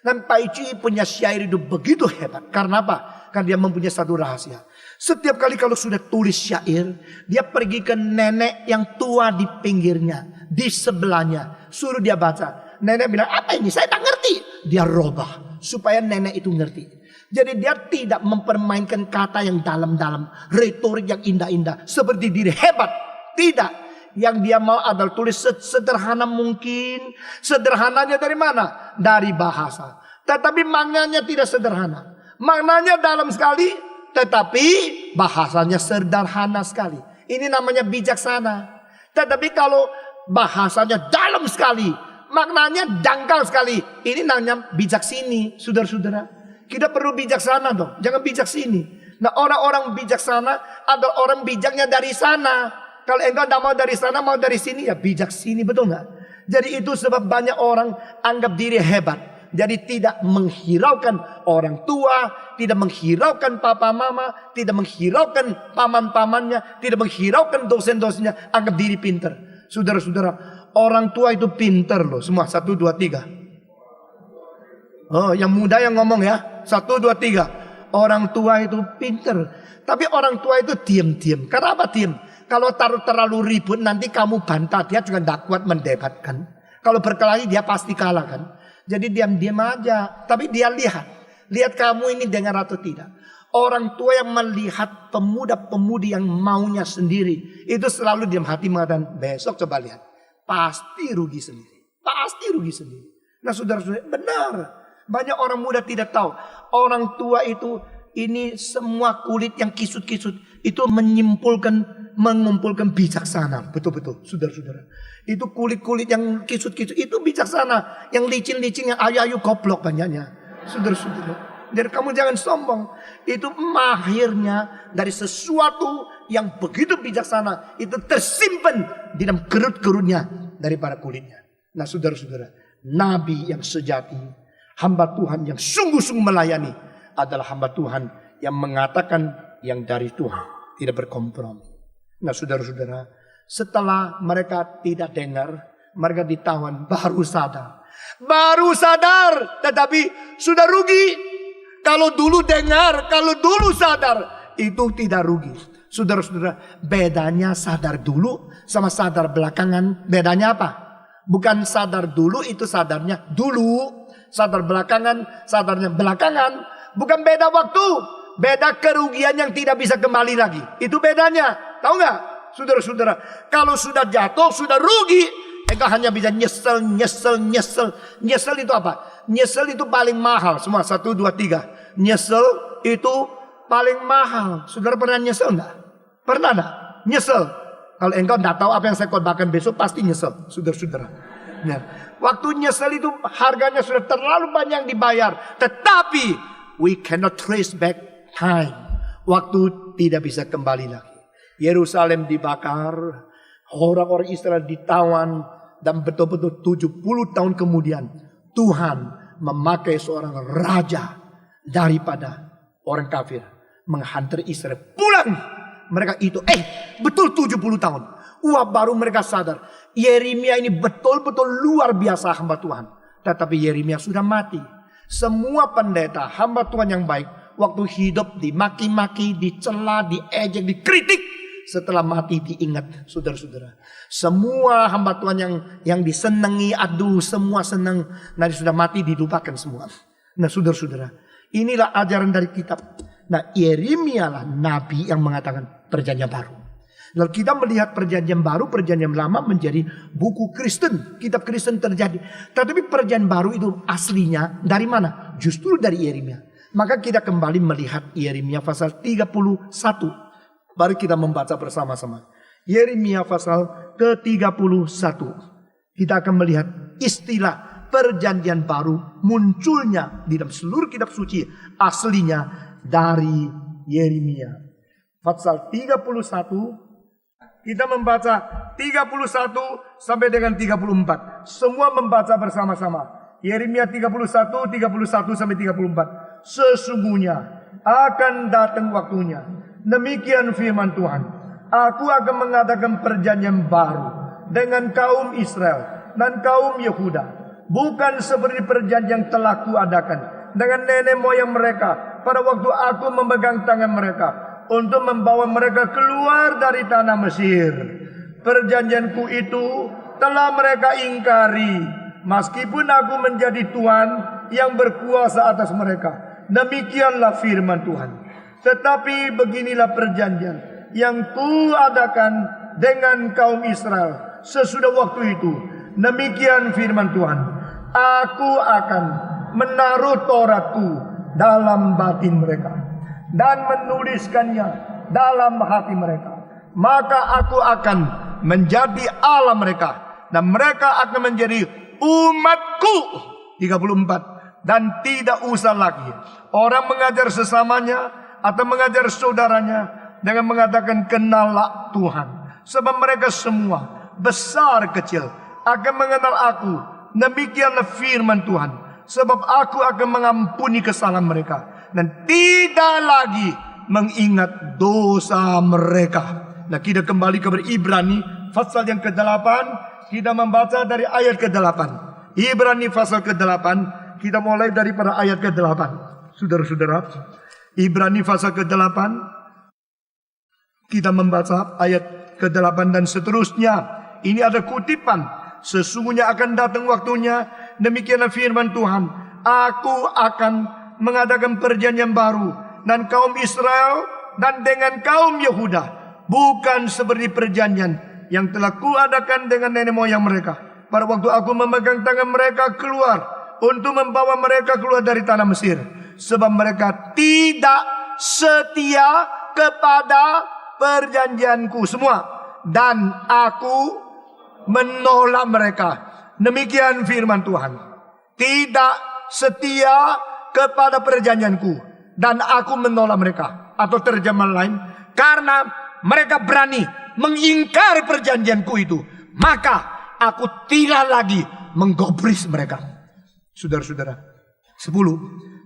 Dan Pai Chi punya syair itu begitu hebat. Karena apa? Karena dia mempunyai satu rahasia. Setiap kali kalau sudah tulis syair, dia pergi ke nenek yang tua di pinggirnya, di sebelahnya, suruh dia baca. Nenek bilang, apa ini? Saya tak ngerti. Dia robah supaya nenek itu ngerti. Jadi dia tidak mempermainkan kata yang dalam-dalam, retorik yang indah-indah, seperti diri hebat. Tidak. Yang dia mau adalah tulis sederhana mungkin. Sederhananya dari mana? Dari bahasa. Tetapi maknanya tidak sederhana. Maknanya dalam sekali, tetapi bahasanya sederhana sekali. Ini namanya bijaksana. Tetapi kalau bahasanya dalam sekali, maknanya dangkal sekali, ini namanya bijaksini, saudara-saudara. Kita perlu bijaksana dong, jangan bijak sini. Nah, orang-orang bijaksana adalah orang bijaknya dari sana. Kalau engkau tidak mau dari sana, mau dari sini, ya bijak sini, betul nggak? Jadi itu sebab banyak orang anggap diri hebat. Jadi tidak menghiraukan orang tua, tidak menghiraukan papa mama, tidak menghiraukan paman-pamannya, tidak menghiraukan dosen-dosennya, anggap diri pintar. Saudara-saudara, orang tua itu pintar loh, semua 1, 2, 3. Oh, yang muda yang ngomong ya. 1, 2, 3. Orang tua itu pintar. Tapi orang tua itu diam-diam. Karena apa diam? Kalau terlalu ribut nanti kamu bantah. Dia juga tidak kuat mendebatkan. Kalau berkelahi dia pasti kalah kan. Jadi diam-diam aja. Tapi dia lihat. Lihat kamu ini dengar atau tidak. Orang tua yang melihat pemuda-pemudi yang maunya sendiri. Itu selalu diam hati mengatakan, besok coba lihat. Pasti rugi sendiri. Pasti rugi sendiri. Nah saudara-saudara, benar. Banyak orang muda tidak tahu. Orang tua itu ini semua kulit yang kisut-kisut. Itu mengumpulkan bijaksana. Betul-betul saudara-saudara. Itu kulit-kulit yang kisut-kisut. Itu bijaksana. Yang licin-licin, yang ayu-ayu goblok banyaknya. Saudara-saudara. Jadi kamu jangan sombong. Itu mahirnya dari sesuatu yang begitu bijaksana. Itu tersimpan di dalam kerut-kerutnya daripada kulitnya. Nah saudara-saudara. Nabi yang sejati. Hamba Tuhan yang sungguh-sungguh melayani adalah hamba Tuhan yang mengatakan yang dari Tuhan, tidak berkompromi. Nah saudara-saudara, setelah mereka tidak dengar, mereka ditawan, baru sadar. Baru sadar, tetapi sudah rugi. Kalau dulu dengar, kalau dulu sadar, itu tidak rugi. Saudara-saudara, bedanya sadar dulu sama sadar belakangan, bedanya apa? Bukan sadar dulu, itu sadarnya dulu. Sadar belakangan, sadarnya belakangan. Bukan beda waktu. Beda kerugian yang tidak bisa kembali lagi. Itu bedanya. Tahu nggak? Saudara-saudara. Kalau sudah jatuh, sudah rugi. Engkau hanya bisa nyesel. Nyesel itu apa? Nyesel itu paling mahal. Semua 1, 2, 3. Nyesel itu paling mahal. Saudara pernah nyesel nggak? Pernah nggak? Nyesel. Kalau engkau tidak tahu apa yang saya khotbahkan besok, pasti nyesel. Saudara-saudara. Nah, waktu nyesel itu harganya sudah terlalu banyak dibayar. Tetapi we cannot trace back time. Waktu tidak bisa kembali lagi. Yerusalem dibakar. Orang-orang Israel ditawan. Dan betul-betul 70 tahun kemudian. Tuhan memakai seorang raja. Daripada orang kafir. Menghantar Israel pulang. Mereka itu betul 70 tahun. Wah, baru mereka sadar. Yeremia ini betul-betul luar biasa hamba Tuhan. Tetapi Yeremia sudah mati. Semua pendeta hamba Tuhan yang baik waktu hidup dimaki-maki, dicela, diejek, dikritik. Setelah mati diingat, saudara-saudara. Semua hamba Tuhan yang disenangi, aduh semua senang. Nah sudah mati dilupakan semua. Nah saudara-saudara, inilah ajaran dari kitab. Nah Yeremia lah nabi yang mengatakan perjanjian baru. Lalu kita melihat perjanjian baru, perjanjian lama menjadi buku Kristen. Kitab Kristen terjadi. Tetapi perjanjian baru itu aslinya dari mana? Justru dari Yeremia. Maka kita kembali melihat Yeremia pasal 31. Mari kita membaca bersama-sama. Yeremia pasal ke-31. Kita akan melihat istilah perjanjian baru munculnya di dalam seluruh kitab suci. Aslinya dari Yeremia. Pasal 31. Kita membaca 31 sampai dengan 34. Semua membaca bersama-sama. Yeremia 31 sampai 34. Sesungguhnya akan datang waktunya. Demikian firman Tuhan. Aku akan mengadakan perjanjian baru dengan kaum Israel dan kaum Yehuda. Bukan seperti perjanjian yang telah kuadakan dengan nenek moyang mereka pada waktu aku memegang tangan mereka untuk membawa mereka keluar dari tanah Mesir. Perjanjianku itu telah mereka ingkari, meskipun aku menjadi Tuhan yang berkuasa atas mereka. Demikianlah firman Tuhan. Tetapi beginilah perjanjian yang kuadakan dengan kaum Israel sesudah waktu itu. Demikian firman Tuhan. Aku akan menaruh Tauratku dalam batin mereka dan menuliskannya dalam hati mereka. Maka aku akan menjadi Allah mereka dan mereka akan menjadi umatku. 34. Dan tidak usah lagi orang mengajar sesamanya atau mengajar saudaranya dengan mengatakan kenallah Tuhan. Sebab mereka semua besar kecil akan mengenal aku. Demikianlah firman Tuhan. Sebab aku akan mengampuni kesalahan mereka dan tidak lagi mengingat dosa mereka. Nah kita kembali kepada Ibrani pasal yang ke-8. Kita membaca dari ayat ke-8. Ibrani pasal ke-8. Kita mulai daripada ayat ke-8. Saudara-saudara, Ibrani pasal ke-8. Kita membaca ayat ke-8 dan seterusnya. Ini ada kutipan. Sesungguhnya akan datang waktunya. Demikianlah firman Tuhan. Aku akan mengadakan perjanjian baru dan kaum Israel dan dengan kaum Yehuda. Bukan seperti perjanjian yang telah kuadakan dengan nenek moyang mereka pada waktu aku memegang tangan mereka keluar untuk membawa mereka keluar dari tanah Mesir. Sebab mereka tidak setia kepada perjanjianku semua. Dan aku menolak mereka. Demikian firman Tuhan. Tidak setia kepada perjanjianku. Dan aku menolak mereka. Atau terjemahan lain. Karena mereka berani mengingkari perjanjianku itu. Maka aku tidak lagi menggubris mereka. Saudara-saudara. 10.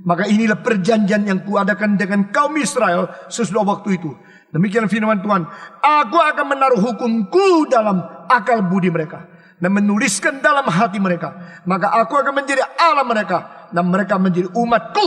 Maka inilah perjanjian yang kuadakan dengan kaum Israel sesudah waktu itu. Demikian firman Tuhan. Aku akan menaruh hukumku dalam akal budi mereka. Dan menuliskan dalam hati mereka. Maka aku akan menjadi Allah mereka. Dan mereka menjadi umatku.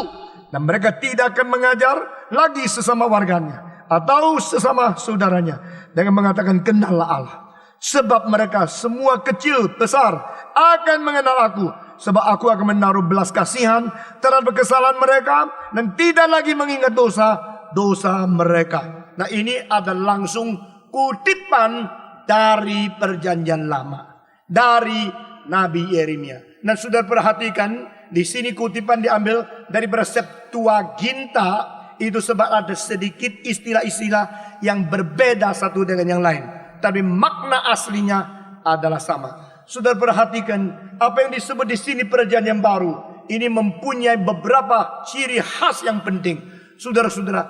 Dan mereka tidak akan mengajar lagi sesama warganya. Atau sesama saudaranya. Dengan mengatakan kenallah Allah. Sebab mereka semua kecil besar akan mengenal aku. Sebab aku akan menaruh belas kasihan terhadap kesalahan mereka. Dan tidak lagi mengingat dosa mereka. Nah ini ada langsung kutipan dari perjanjian lama. Dari Nabi Yeremia. Nah sudah perhatikan. Di sini kutipan diambil daripada Septuaginta. Itu sebab ada sedikit istilah-istilah yang berbeda satu dengan yang lain. Tapi makna aslinya adalah sama. Sudah perhatikan apa yang disebut di sini perjanjian baru. Ini mempunyai beberapa ciri khas yang penting. Saudara-saudara,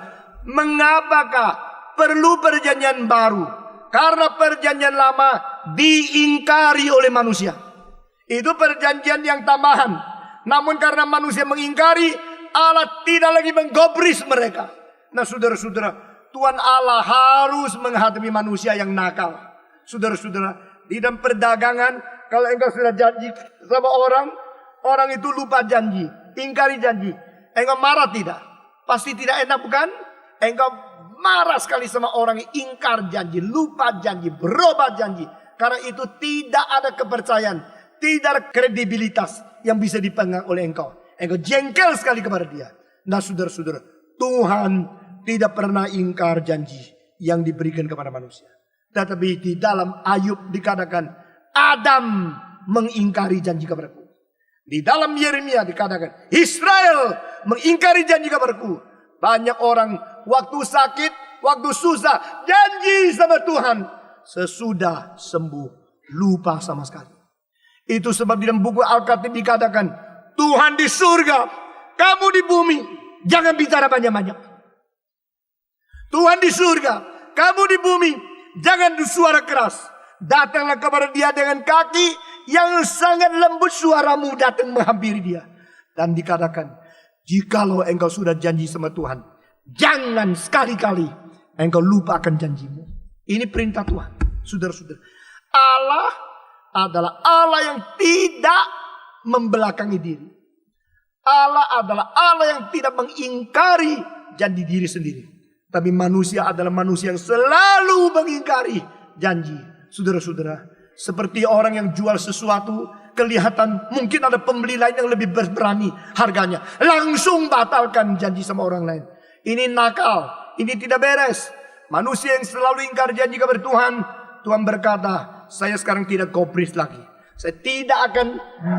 mengapakah perlu perjanjian baru? Karena perjanjian lama diingkari oleh manusia. Itu perjanjian yang tambahan. Namun karena manusia mengingkari, Allah tidak lagi menggubris mereka. Nah saudara-saudara, Tuhan Allah harus menghadapi manusia yang nakal. Saudara-saudara, di dalam perdagangan, kalau engkau sudah janji sama orang, orang itu lupa janji, ingkari janji. Engkau marah tidak? Pasti tidak enak bukan? Engkau marah sekali sama orang yang ingkar janji, lupa janji, berubah janji. Karena itu tidak ada kepercayaan, tidak ada kredibilitas yang bisa dipegang oleh engkau. Engkau jengkel sekali kepada dia. Nah saudara-saudara, Tuhan tidak pernah ingkar janji yang diberikan kepada manusia. Tetapi di dalam Ayub dikatakan, Adam mengingkari janji kepadaku. Di dalam Yeremia dikatakan, Israel mengingkari janji kepadaku. Banyak orang waktu sakit, waktu susah, janji sama Tuhan. Sesudah sembuh, lupa sama sekali. Itu sebab di dalam buku Al-Khatib dikatakan, Tuhan di surga, kamu di bumi, jangan bicara banyak-banyak. Tuhan di surga, kamu di bumi, jangan bersuara keras. Datanglah kepada dia dengan kaki yang sangat lembut, suaramu datang menghampiri dia. Dan dikatakan, jikalau engkau sudah janji sama Tuhan, jangan sekali-kali engkau lupakan janjimu. Ini perintah Tuhan. Saudara-saudara, Allah adalah Allah yang tidak membelakangi diri. Allah adalah Allah yang tidak mengingkari janji diri sendiri. Tapi manusia adalah manusia yang selalu mengingkari janji. Saudara-saudara, seperti orang yang jual sesuatu, kelihatan mungkin ada pembeli lain yang lebih berani harganya, langsung batalkan janji sama orang lain. Ini nakal, ini tidak beres. Manusia yang selalu ingkar janji kepada Tuhan, Tuhan berkata, saya sekarang tidak gobris lagi. Saya tidak akan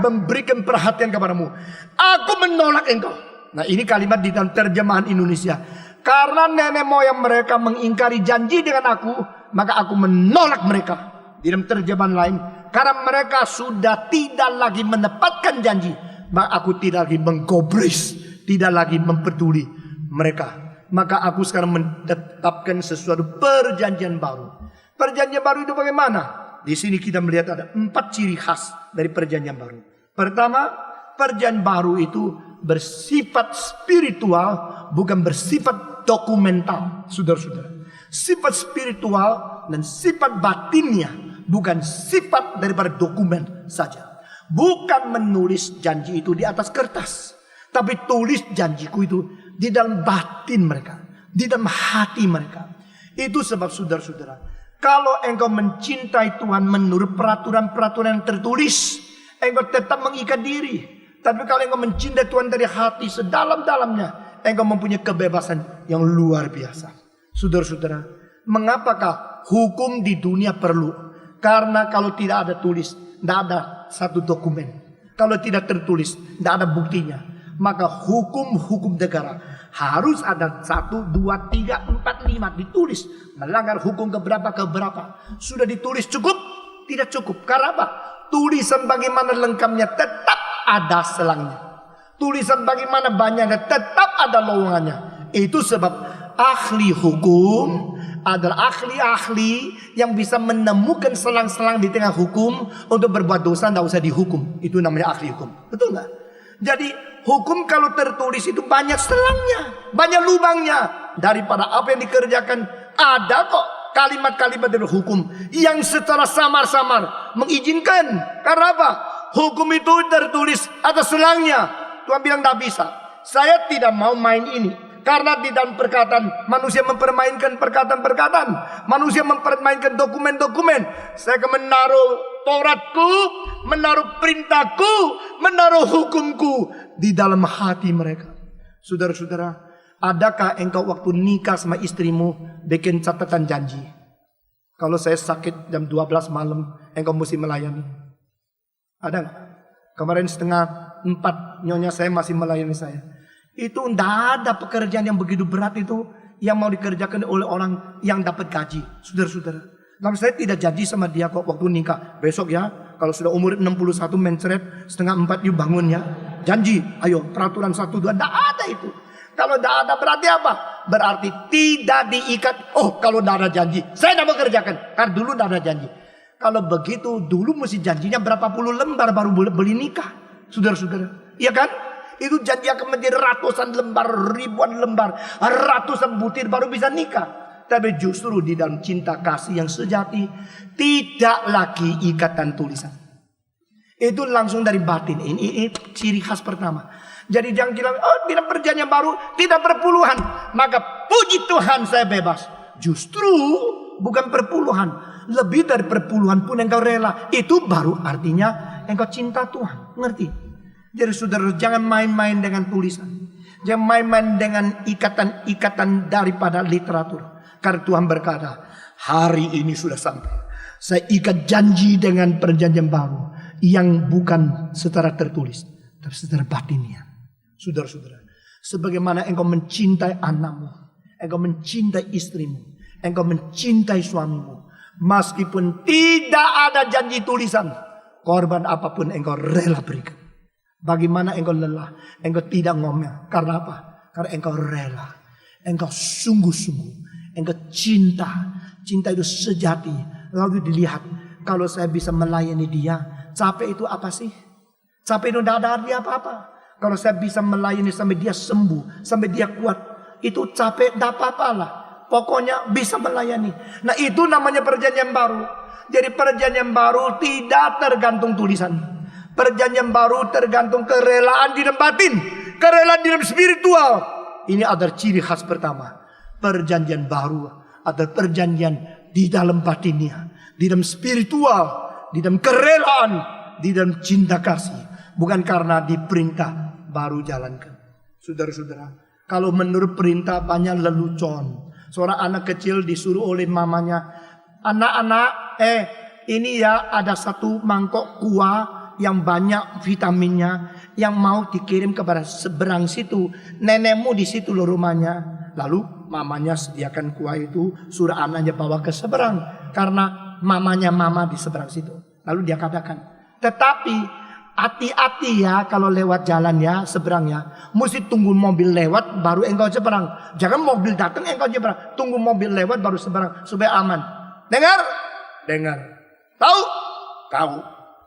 memberikan perhatian kepadamu. Aku menolak engkau. Nah ini kalimat di dalam terjemahan Indonesia. Karena nenek moyang mereka mengingkari janji dengan aku, maka aku menolak mereka. Di dalam terjemahan lain, karena mereka sudah tidak lagi menepatkan janji, maka aku tidak lagi menggobris, tidak lagi mempeduli mereka. Maka aku sekarang menetapkan sesuatu perjanjian baru. Perjanjian baru itu bagaimana? Di sini kita melihat ada 4 ciri khas dari perjanjian baru. Pertama, perjanjian baru itu bersifat spiritual, bukan bersifat dokumental. Saudara-saudara, sifat spiritual dan sifat batinnya, bukan sifat daripada dokumen saja. Bukan menulis janji itu di atas kertas, tapi tulis janjiku itu di dalam batin mereka, di dalam hati mereka. Itu sebab saudara-saudara, kalau engkau mencintai Tuhan menurut peraturan-peraturan yang tertulis, engkau tetap mengikat diri. Tapi kalau engkau mencintai Tuhan dari hati sedalam-dalamnya, engkau mempunyai kebebasan yang luar biasa. Saudara-saudara, mengapakah hukum di dunia perlu? Karena kalau tidak ada tulis, tidak ada satu dokumen. Kalau tidak tertulis, tidak ada buktinya. Maka hukum-hukum negara harus ada 1, 2, 3, 4, 5 ditulis. Melanggar hukum keberapa. Sudah ditulis cukup? Tidak cukup. Karena apa? Tulisan bagaimana lengkapnya tetap ada selangnya. Tulisan bagaimana banyaknya tetap ada lowongannya. Itu sebab ahli hukum adalah ahli-ahli yang bisa menemukan selang-selang di tengah hukum untuk berbuat dosa, tidak usah dihukum. Itu namanya ahli hukum. Betul nggak? Jadi hukum kalau tertulis itu banyak selangnya, banyak lubangnya. Daripada apa yang dikerjakan, ada kok kalimat-kalimat dari hukum yang secara samar-samar mengizinkan. Karena apa? Hukum itu tertulis atas selangnya. Tuhan bilang tidak bisa. Saya tidak mau main ini. Karena di dalam perkataan manusia mempermainkan perkataan-perkataan, manusia mempermainkan dokumen-dokumen. Saya akan menaruh Tauratku, menaruh perintahku, menaruh hukumku di dalam hati mereka. Saudara-saudara, adakah engkau waktu nikah sama istrimu bikin catatan janji? Kalau saya sakit jam 12 malam, engkau mesti melayani. Ada nggak? Kemarin 3:30 nyonya saya masih melayani saya. Itu tidak ada pekerjaan yang begitu berat itu yang mau dikerjakan oleh orang yang dapat gaji. Saudara-saudara, kalau saya tidak janji sama dia kok waktu nikah, besok ya, kalau sudah umur 61 mencret 3:30 yuk bangun ya. Janji, ayo peraturan 1, 2, tidak ada itu. Kalau tidak ada berarti apa? Berarti tidak diikat. Oh kalau tidak ada janji, saya tidak mengerjakan. Karena dulu tidak ada janji. Kalau begitu dulu mesti janjinya berapa puluh lembar baru boleh beli nikah. Saudara-saudara, iya kan? Itu janji akan menjadi ratusan lembar, ribuan lembar, ratusan butir baru bisa nikah. Tapi justru di dalam cinta kasih yang sejati tidak lagi ikatan tulisan. Itu langsung dari batin. Ini ciri khas pertama. Jadi jangan bilang, oh dalam perjanjian baru tidak perpuluhan, maka puji Tuhan saya bebas. Justru bukan perpuluhan, lebih dari perpuluhan pun engkau rela. Itu baru artinya engkau cinta Tuhan. Ngerti? Jadi saudara, jangan main-main dengan tulisan. Jangan main-main dengan ikatan-ikatan daripada literatur. Karena Tuhan berkata, hari ini sudah sampai. Saya ikat janji dengan perjanjian baru yang bukan secara tertulis, tapi secara batinnya. Saudara-saudara, sebagaimana engkau mencintai anakmu, engkau mencintai istrimu, engkau mencintai suamimu, meskipun tidak ada janji tulisan, korban apapun engkau rela berikan. Bagaimana engkau lelah, engkau tidak ngomel. Karena apa? Karena engkau rela, engkau sungguh-sungguh, engkau cinta. Cinta itu sejati. Lalu dilihat, kalau saya bisa melayani dia, capek itu apa sih? Capek itu tidak ada arti apa-apa. Kalau saya bisa melayani sampai dia sembuh, sampai dia kuat, itu capek tidak apa-apa lah. Pokoknya bisa melayani. Nah itu namanya perjanjian baru. Jadi perjanjian baru tidak tergantung tulisan. Perjanjian baru tergantung kerelaan di dalam batin, kerelaan di dalam spiritual. Ini adalah ciri khas pertama. Perjanjian baru adalah perjanjian di dalam batinnya, di dalam spiritual, di dalam kerelaan, di dalam cinta kasih. Bukan karena diperintah baru jalankan. Saudara-saudara, kalau menurut perintah banyak lelucon. Seorang anak kecil disuruh oleh mamanya, anak-anak, ini ya ada satu mangkok kuah yang banyak vitaminnya, yang mau dikirim kepada seberang situ. Nenekmu di situ loh rumahnya. Lalu mamanya sediakan kuah itu, suruh anaknya bawa ke seberang, karena mamanya mama di seberang situ. Lalu dia katakan, tetapi hati-hati ya kalau lewat jalan ya seberangnya. Mesti tunggu mobil lewat baru engkau seberang. Jangan mobil datang engkau seberang. Tunggu mobil lewat baru seberang supaya aman. Dengar? Dengar. Tahu? Tahu.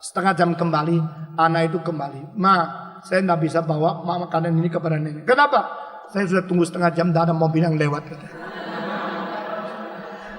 Setengah jam kembali, anak itu kembali. Ma, saya tidak bisa bawa makanan ini kepada nenek. Kenapa? Saya sudah tunggu setengah jam, tidak ada mobil yang lewat.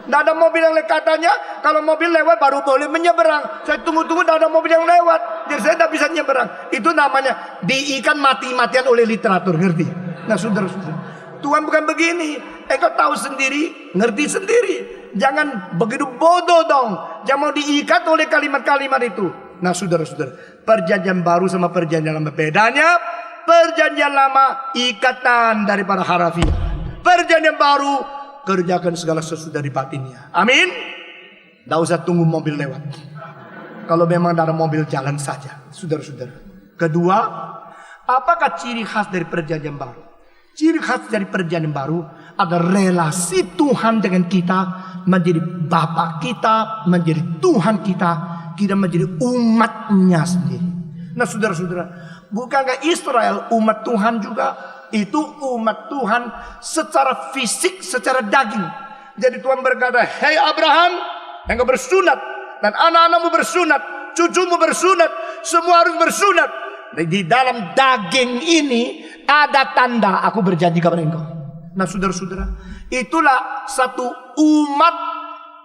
Tidak ada mobil yang lewat katanya. Kalau mobil lewat baru boleh menyeberang. Saya tunggu-tunggu tidak ada mobil yang lewat. Jadi saya tidak bisa nyeberang. Itu namanya diikat mati-matian oleh literatur. Ngerti? Nah saudara-saudara, Tuhan bukan begini. Engkau tahu sendiri, ngerti sendiri. Jangan begitu bodoh dong. Jangan mau diikat oleh kalimat-kalimat itu. Nah saudara-saudara, perjanjian baru sama perjanjian lama bedanya. Perjanjian lama ikatan daripada harafiah. Perjanjian baru kerjakan segala sesuatu dari batinnya. Amin. Tidak usah tunggu mobil lewat. Kalau memang ada mobil jalan saja. Saudara-saudara. Kedua, apakah ciri khas dari perjanjian baru? Ciri khas dari perjanjian baru adalah relasi Tuhan dengan kita, menjadi Bapa kita, menjadi Tuhan kita, kita menjadi umatnya sendiri. Nah saudara-saudara, bukankah Israel umat Tuhan juga? Itu umat Tuhan secara fisik, secara daging. Jadi Tuhan berkata, hei Abraham, engkau bersunat, dan anak-anakmu bersunat, cucumu bersunat, semua harus bersunat. Di dalam daging ini ada tanda aku berjanji kepada engkau. Nah saudara-saudara, itulah satu umat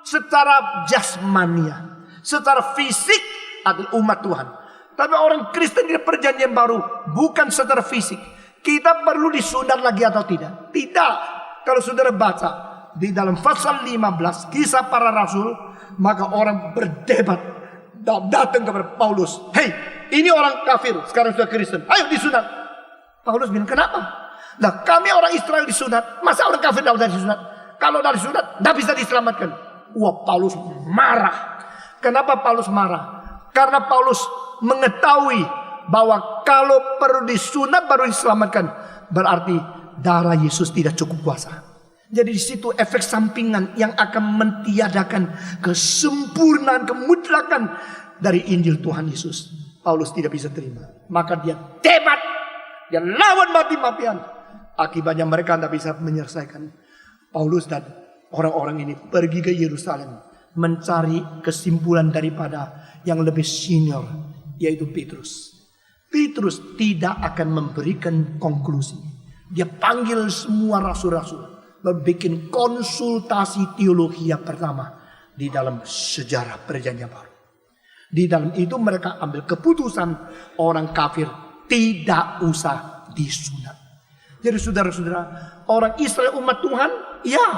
secara jasmania, secara fisik adalah umat Tuhan. Tapi orang Kristen di perjanjian baru bukan secara fisik. Kita perlu disunat lagi atau tidak? Tidak. Kalau saudara baca di dalam pasal 15 kisah para rasul, maka orang berdebat, datang kepada Paulus. Hei, ini orang kafir, sekarang sudah Kristen, ayo disunat. Paulus bilang, kenapa? Nah, kami orang Israel disunat, masa orang kafir tidak disunat? Kalau tidak disunat, tidak bisa diselamatkan. Wah, Paulus marah. Kenapa Paulus marah? Karena Paulus mengetahui bahwa kalau perlu disunat baru diselamatkan, berarti darah Yesus tidak cukup kuasa. Jadi di situ efek sampingan yang akan mentiadakan kesempurnaan, kemutlakan dari Injil Tuhan Yesus. Paulus tidak bisa terima, maka dia debat, dia lawan mati-matian. Akibatnya mereka tidak bisa menyelesaikan. Paulus dan orang-orang ini pergi ke Yerusalem mencari kesimpulan daripada yang lebih senior, yaitu Petrus. Petrus tidak akan memberikan konklusi. Dia panggil semua rasul-rasul, membuat konsultasi teologi yang pertama di dalam sejarah perjanjian baru. Di dalam itu mereka ambil keputusan orang kafir tidak usah disunat. Jadi saudara-saudara, orang Israel umat Tuhan, ya.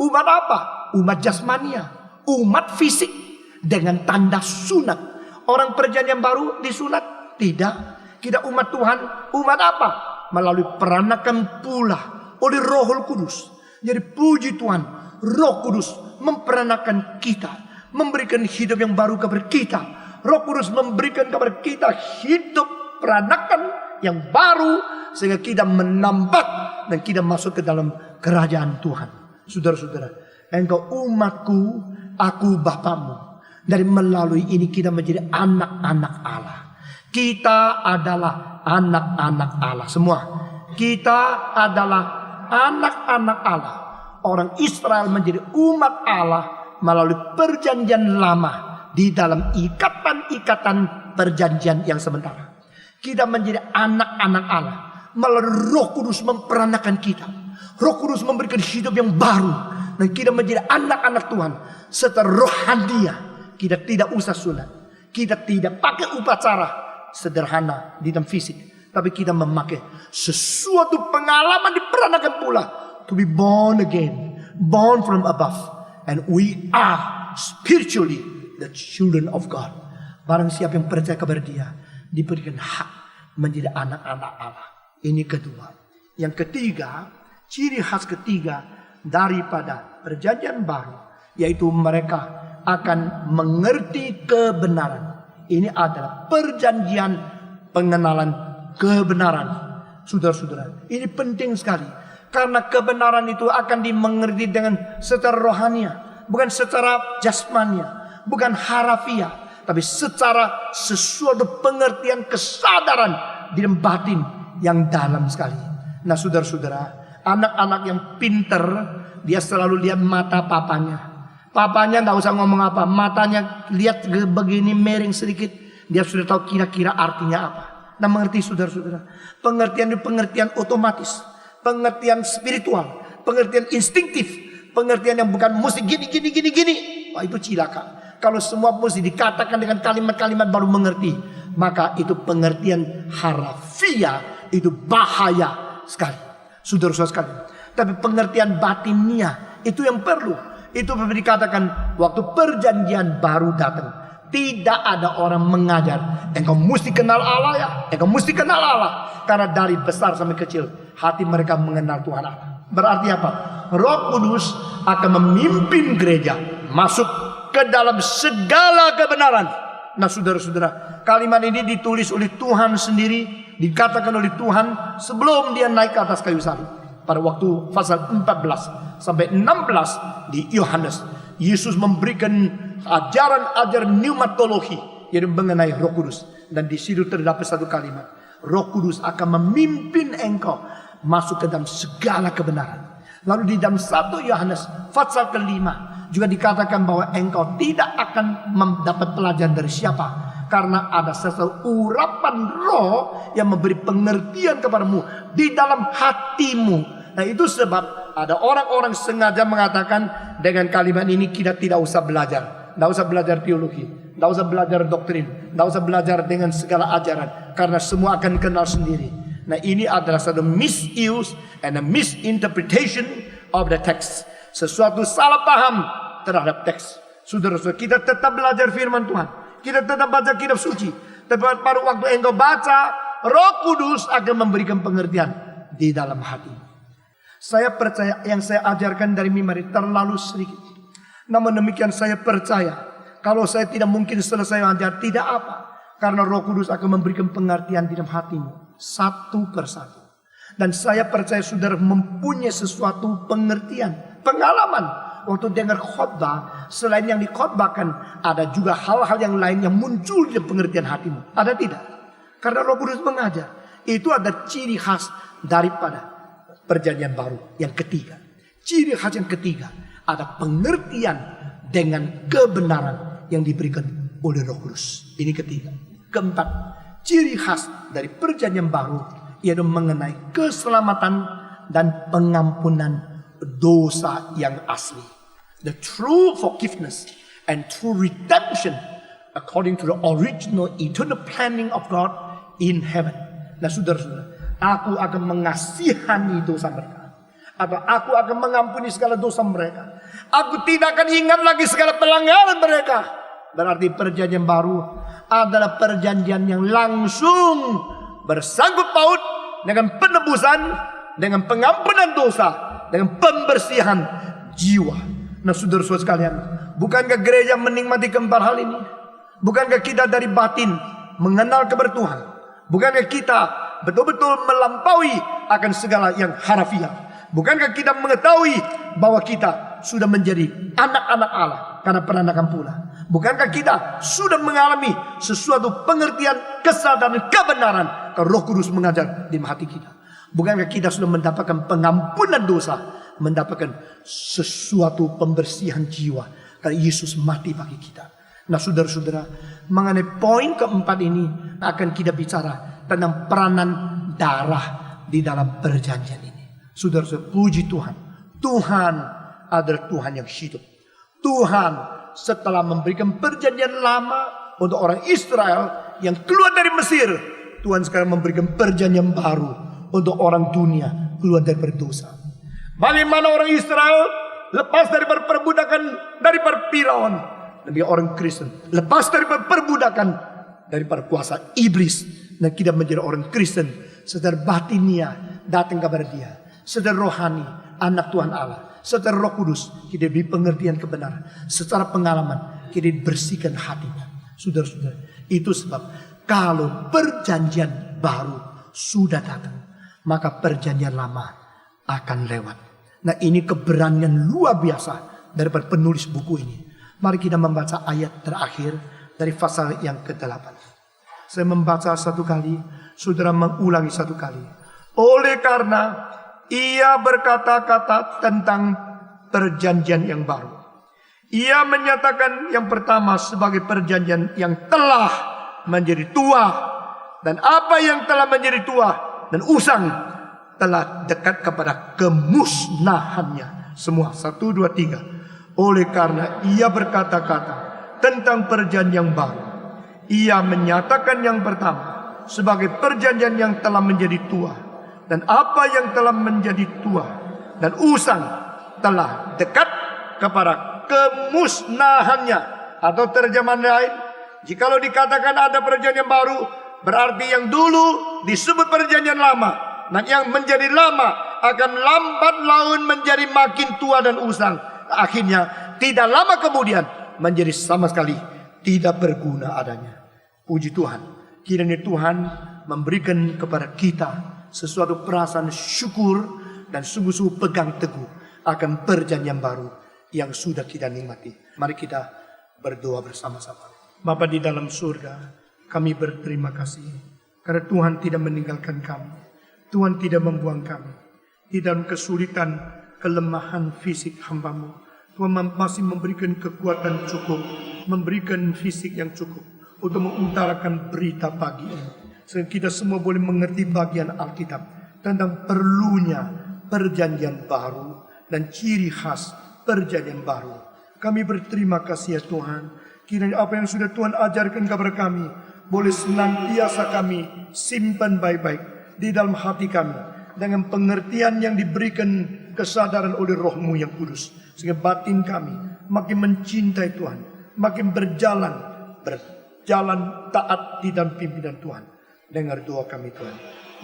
Umat apa? Umat jasmania, umat fisik dengan tanda sunat. Orang perjanjian baru disunat? Tidak. Kita umat Tuhan, umat apa? Melalui peranakan pula oleh Roh Kudus. Jadi puji Tuhan, Roh Kudus memperanakan kita, memberikan hidup yang baru kepada kita. Roh Kudus memberikan kepada kita hidup peranakan yang baru, sehingga kita menambat dan kita masuk ke dalam kerajaan Tuhan. Saudara-saudara, engkau umatku, aku Bapamu. Dari melalui ini kita menjadi anak-anak Allah. Kita adalah anak-anak Allah semua. Kita adalah anak-anak Allah. Orang Israel menjadi umat Allah melalui perjanjian lama di dalam ikatan-ikatan perjanjian yang sementara. Kita menjadi anak-anak Allah melalui Roh Kudus memperanakan kita. Roh Kudus memberikan hidup yang baru dan kita menjadi anak-anak Tuhan secara rohania. Kita tidak usah sunat, kita tidak pakai upacara sederhana di dalam fisik, tapi kita memakai sesuatu pengalaman diperanakan pula. To be born again, born from above, and we are spiritually the children of God. Barang siapa yang percaya kepada Dia, diberikan hak menjadi anak-anak Allah. Ini kedua. Yang ketiga, ciri khas ketiga daripada perjanjian baru, yaitu mereka akan mengerti kebenaran. Ini adalah perjanjian pengenalan kebenaran. Saudara-saudara, ini penting sekali. Karena kebenaran itu akan dimengerti dengan secara rohania, bukan secara jasmania, bukan harafiah, tapi secara sesuatu pengertian kesadaran di dalam batin yang dalam sekali. Nah saudara-saudara, anak-anak yang pinter, dia selalu lihat mata papanya. Papanya tidak usah ngomong apa, matanya lihat begini miring sedikit, dia sudah tahu kira-kira artinya apa. Nah mengerti saudara-saudara, pengertian itu pengertian otomatis, pengertian spiritual, pengertian instinktif, pengertian yang bukan mesti gini. Wah itu cilaka. Kalau semua mesti dikatakan dengan kalimat-kalimat baru mengerti, maka itu pengertian harafiah, itu bahaya sekali. Saudara-saudara sekalian. Tapi pengertian batinnya itu yang perlu. Itu dikatakan waktu perjanjian baru datang, tidak ada orang mengajar engkau mesti kenal Allah ya, engkau mesti kenal Allah. Karena dari besar sampai kecil hati mereka mengenal Tuhan Allah. Berarti apa? Roh Kudus akan memimpin gereja masuk ke dalam segala kebenaran. Nah saudara-saudara, kalimat ini ditulis oleh Tuhan sendiri, dikatakan oleh Tuhan sebelum dia naik ke atas kayu salib. Pada waktu pasal 14 sampai 16 di Yohanes, Yesus memberikan ajaran-ajaran pneumatologi yang mengenai Roh Kudus. Dan di situ terdapat satu kalimat, Roh Kudus akan memimpin engkau masuk ke dalam segala kebenaran. Lalu di dalam 1 Yohanes pasal ke-5 juga dikatakan bahwa engkau tidak akan mendapat pelajaran dari siapa, karena ada sesuatu urapan roh yang memberi pengertian kepadamu di dalam hatimu. Nah itu sebab ada orang-orang sengaja mengatakan dengan kalimat ini kita tidak usah belajar. Tidak usah belajar teologi, tidak usah belajar doktrin, tidak usah belajar dengan segala ajaran, karena semua akan kenal sendiri. Nah ini adalah satu misuse and a misinterpretation of the text. Sesuatu salah paham terhadap teks. Saudara-saudara, kita tetap belajar firman Tuhan, kita tetap baca kitab suci. Tapi pada waktu engkau baca, Roh Kudus akan memberikan pengertian di dalam hati. Saya percaya yang saya ajarkan dari mimbar terlalu sedikit. Namun demikian saya percaya, kalau saya tidak mungkin selesai mengajar, tidak apa. Karena Roh Kudus akan memberikan pengertian di dalam hatimu satu persatu. Dan saya percaya saudara mempunyai sesuatu pengertian, pengalaman. Waktu dengar khotbah, selain yang dikhotbahkan, ada juga hal-hal yang lain yang muncul di pengertian hatimu. Ada tidak? Karena Roh Kudus mengajar. Itu ada ciri khas daripada perjanjian baru. Yang ketiga, ciri khas yang ketiga, ada pengertian dengan kebenaran yang diberikan oleh Roh Kudus. Ini ketiga. Keempat, ciri khas dari perjanjian baru yaitu mengenai keselamatan dan pengampunan dosa yang asli. The true forgiveness and true redemption according to the original eternal planning of God in heaven. Nah saudara-saudara, Aku akan mengasihani dosa mereka. Atau aku akan mengampuni segala dosa mereka. Aku tidak akan ingat lagi segala pelanggaran mereka. Berarti perjanjian baru adalah perjanjian yang langsung bersangkut paut dengan penebusan, dengan pengampunan dosa, dengan pembersihan jiwa. Nah, saudara-saudara sekalian, bukankah gereja menikmati keempat hal ini? Bukankah kita dari batin mengenal kepada Tuhan? Bukankah kita betul-betul melampaui akan segala yang harafiah? Bukankah kita mengetahui bahwa kita sudah menjadi anak-anak Allah karena peranakan pula? Bukankah kita sudah mengalami sesuatu pengertian, kesadaran, kebenaran karena Roh Kudus mengajar di hati kita? Bukankah kita sudah mendapatkan pengampunan dosa, mendapatkan sesuatu pembersihan jiwa karena Yesus mati bagi kita? Nah, saudara-saudara, mengenai poin keempat ini akan kita bicara tentang peranan darah di dalam perjanjian ini. Saudara-saudara, puji Tuhan. Tuhan adalah Tuhan yang hidup. Tuhan setelah memberikan perjanjian lama untuk orang Israel yang keluar dari Mesir, Tuhan sekarang memberikan perjanjian baru untuk orang dunia keluar dari berdosa. Bagaimana orang Israel lepas dari perbudakan daripada Firaun, dan dia orang Kristen lepas dari perbudakan daripada kuasa iblis, dan kita menjadi orang Kristen secara batinia datang kepada Dia, secara rohani anak Tuhan Allah, secara Roh Kudus kita diberi pengertian kebenaran, secara pengalaman kita dibersihkan hatinya. Saudara-saudara, itu sebab kalau perjanjian baru sudah datang, maka perjanjian lama akan lewat. Nah, ini keberanian luar biasa daripada penulis buku ini. Mari kita membaca ayat terakhir dari pasal yang ke-8. Saya membaca satu kali, saudara mengulangi satu kali. Oleh karena ia berkata-kata tentang perjanjian yang baru, ia menyatakan yang pertama sebagai perjanjian yang telah menjadi tua, dan apa yang telah menjadi tua dan usang telah dekat kepada kemusnahannya semua. 1, 2, 3. Oleh karena ia berkata-kata tentang perjanjian yang baru, ia menyatakan yang pertama sebagai perjanjian yang telah menjadi tua, dan apa yang telah menjadi tua dan usang telah dekat kepada kemusnahannya. Atau terjemahan lain, jikalau dikatakan ada perjanjian baru, berarti yang dulu disebut perjanjian lama, dan yang menjadi lama akan lambat laun menjadi makin tua dan usang. Akhirnya tidak lama kemudian menjadi sama sekali tidak berguna adanya. Puji Tuhan, kiranya Tuhan memberikan kepada kita sesuatu perasaan syukur dan sungguh-sungguh pegang teguh akan perjanjian baru yang sudah kita nikmati. Mari kita berdoa bersama-sama. Bapa di dalam surga, kami berterima kasih karena Tuhan tidak meninggalkan kami. Tuhan tidak membuang kami di dalam kesulitan, kelemahan fisik hamba-Mu. Tuhan masih memberikan kekuatan cukup, memberikan fisik yang cukup untuk mengutarakan berita pagi ini, sehingga kita semua boleh mengerti bagian Alkitab tentang perlunya perjanjian baru dan ciri khas perjanjian baru. Kami berterima kasih ya Tuhan, kiranya apa yang sudah Tuhan ajarkan kepada kami boleh senantiasa kami simpan baik-baik di dalam hati kami, dengan pengertian yang diberikan kesadaran oleh Roh-Mu yang kudus, sehingga batin kami makin mencintai Tuhan, makin berjalan taat di dalam pimpinan Tuhan. Dengar doa kami Tuhan,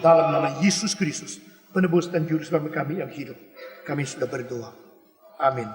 dalam nama Yesus Kristus, penebus dan juru selamat kami yang hidup, kami sudah berdoa. Amin.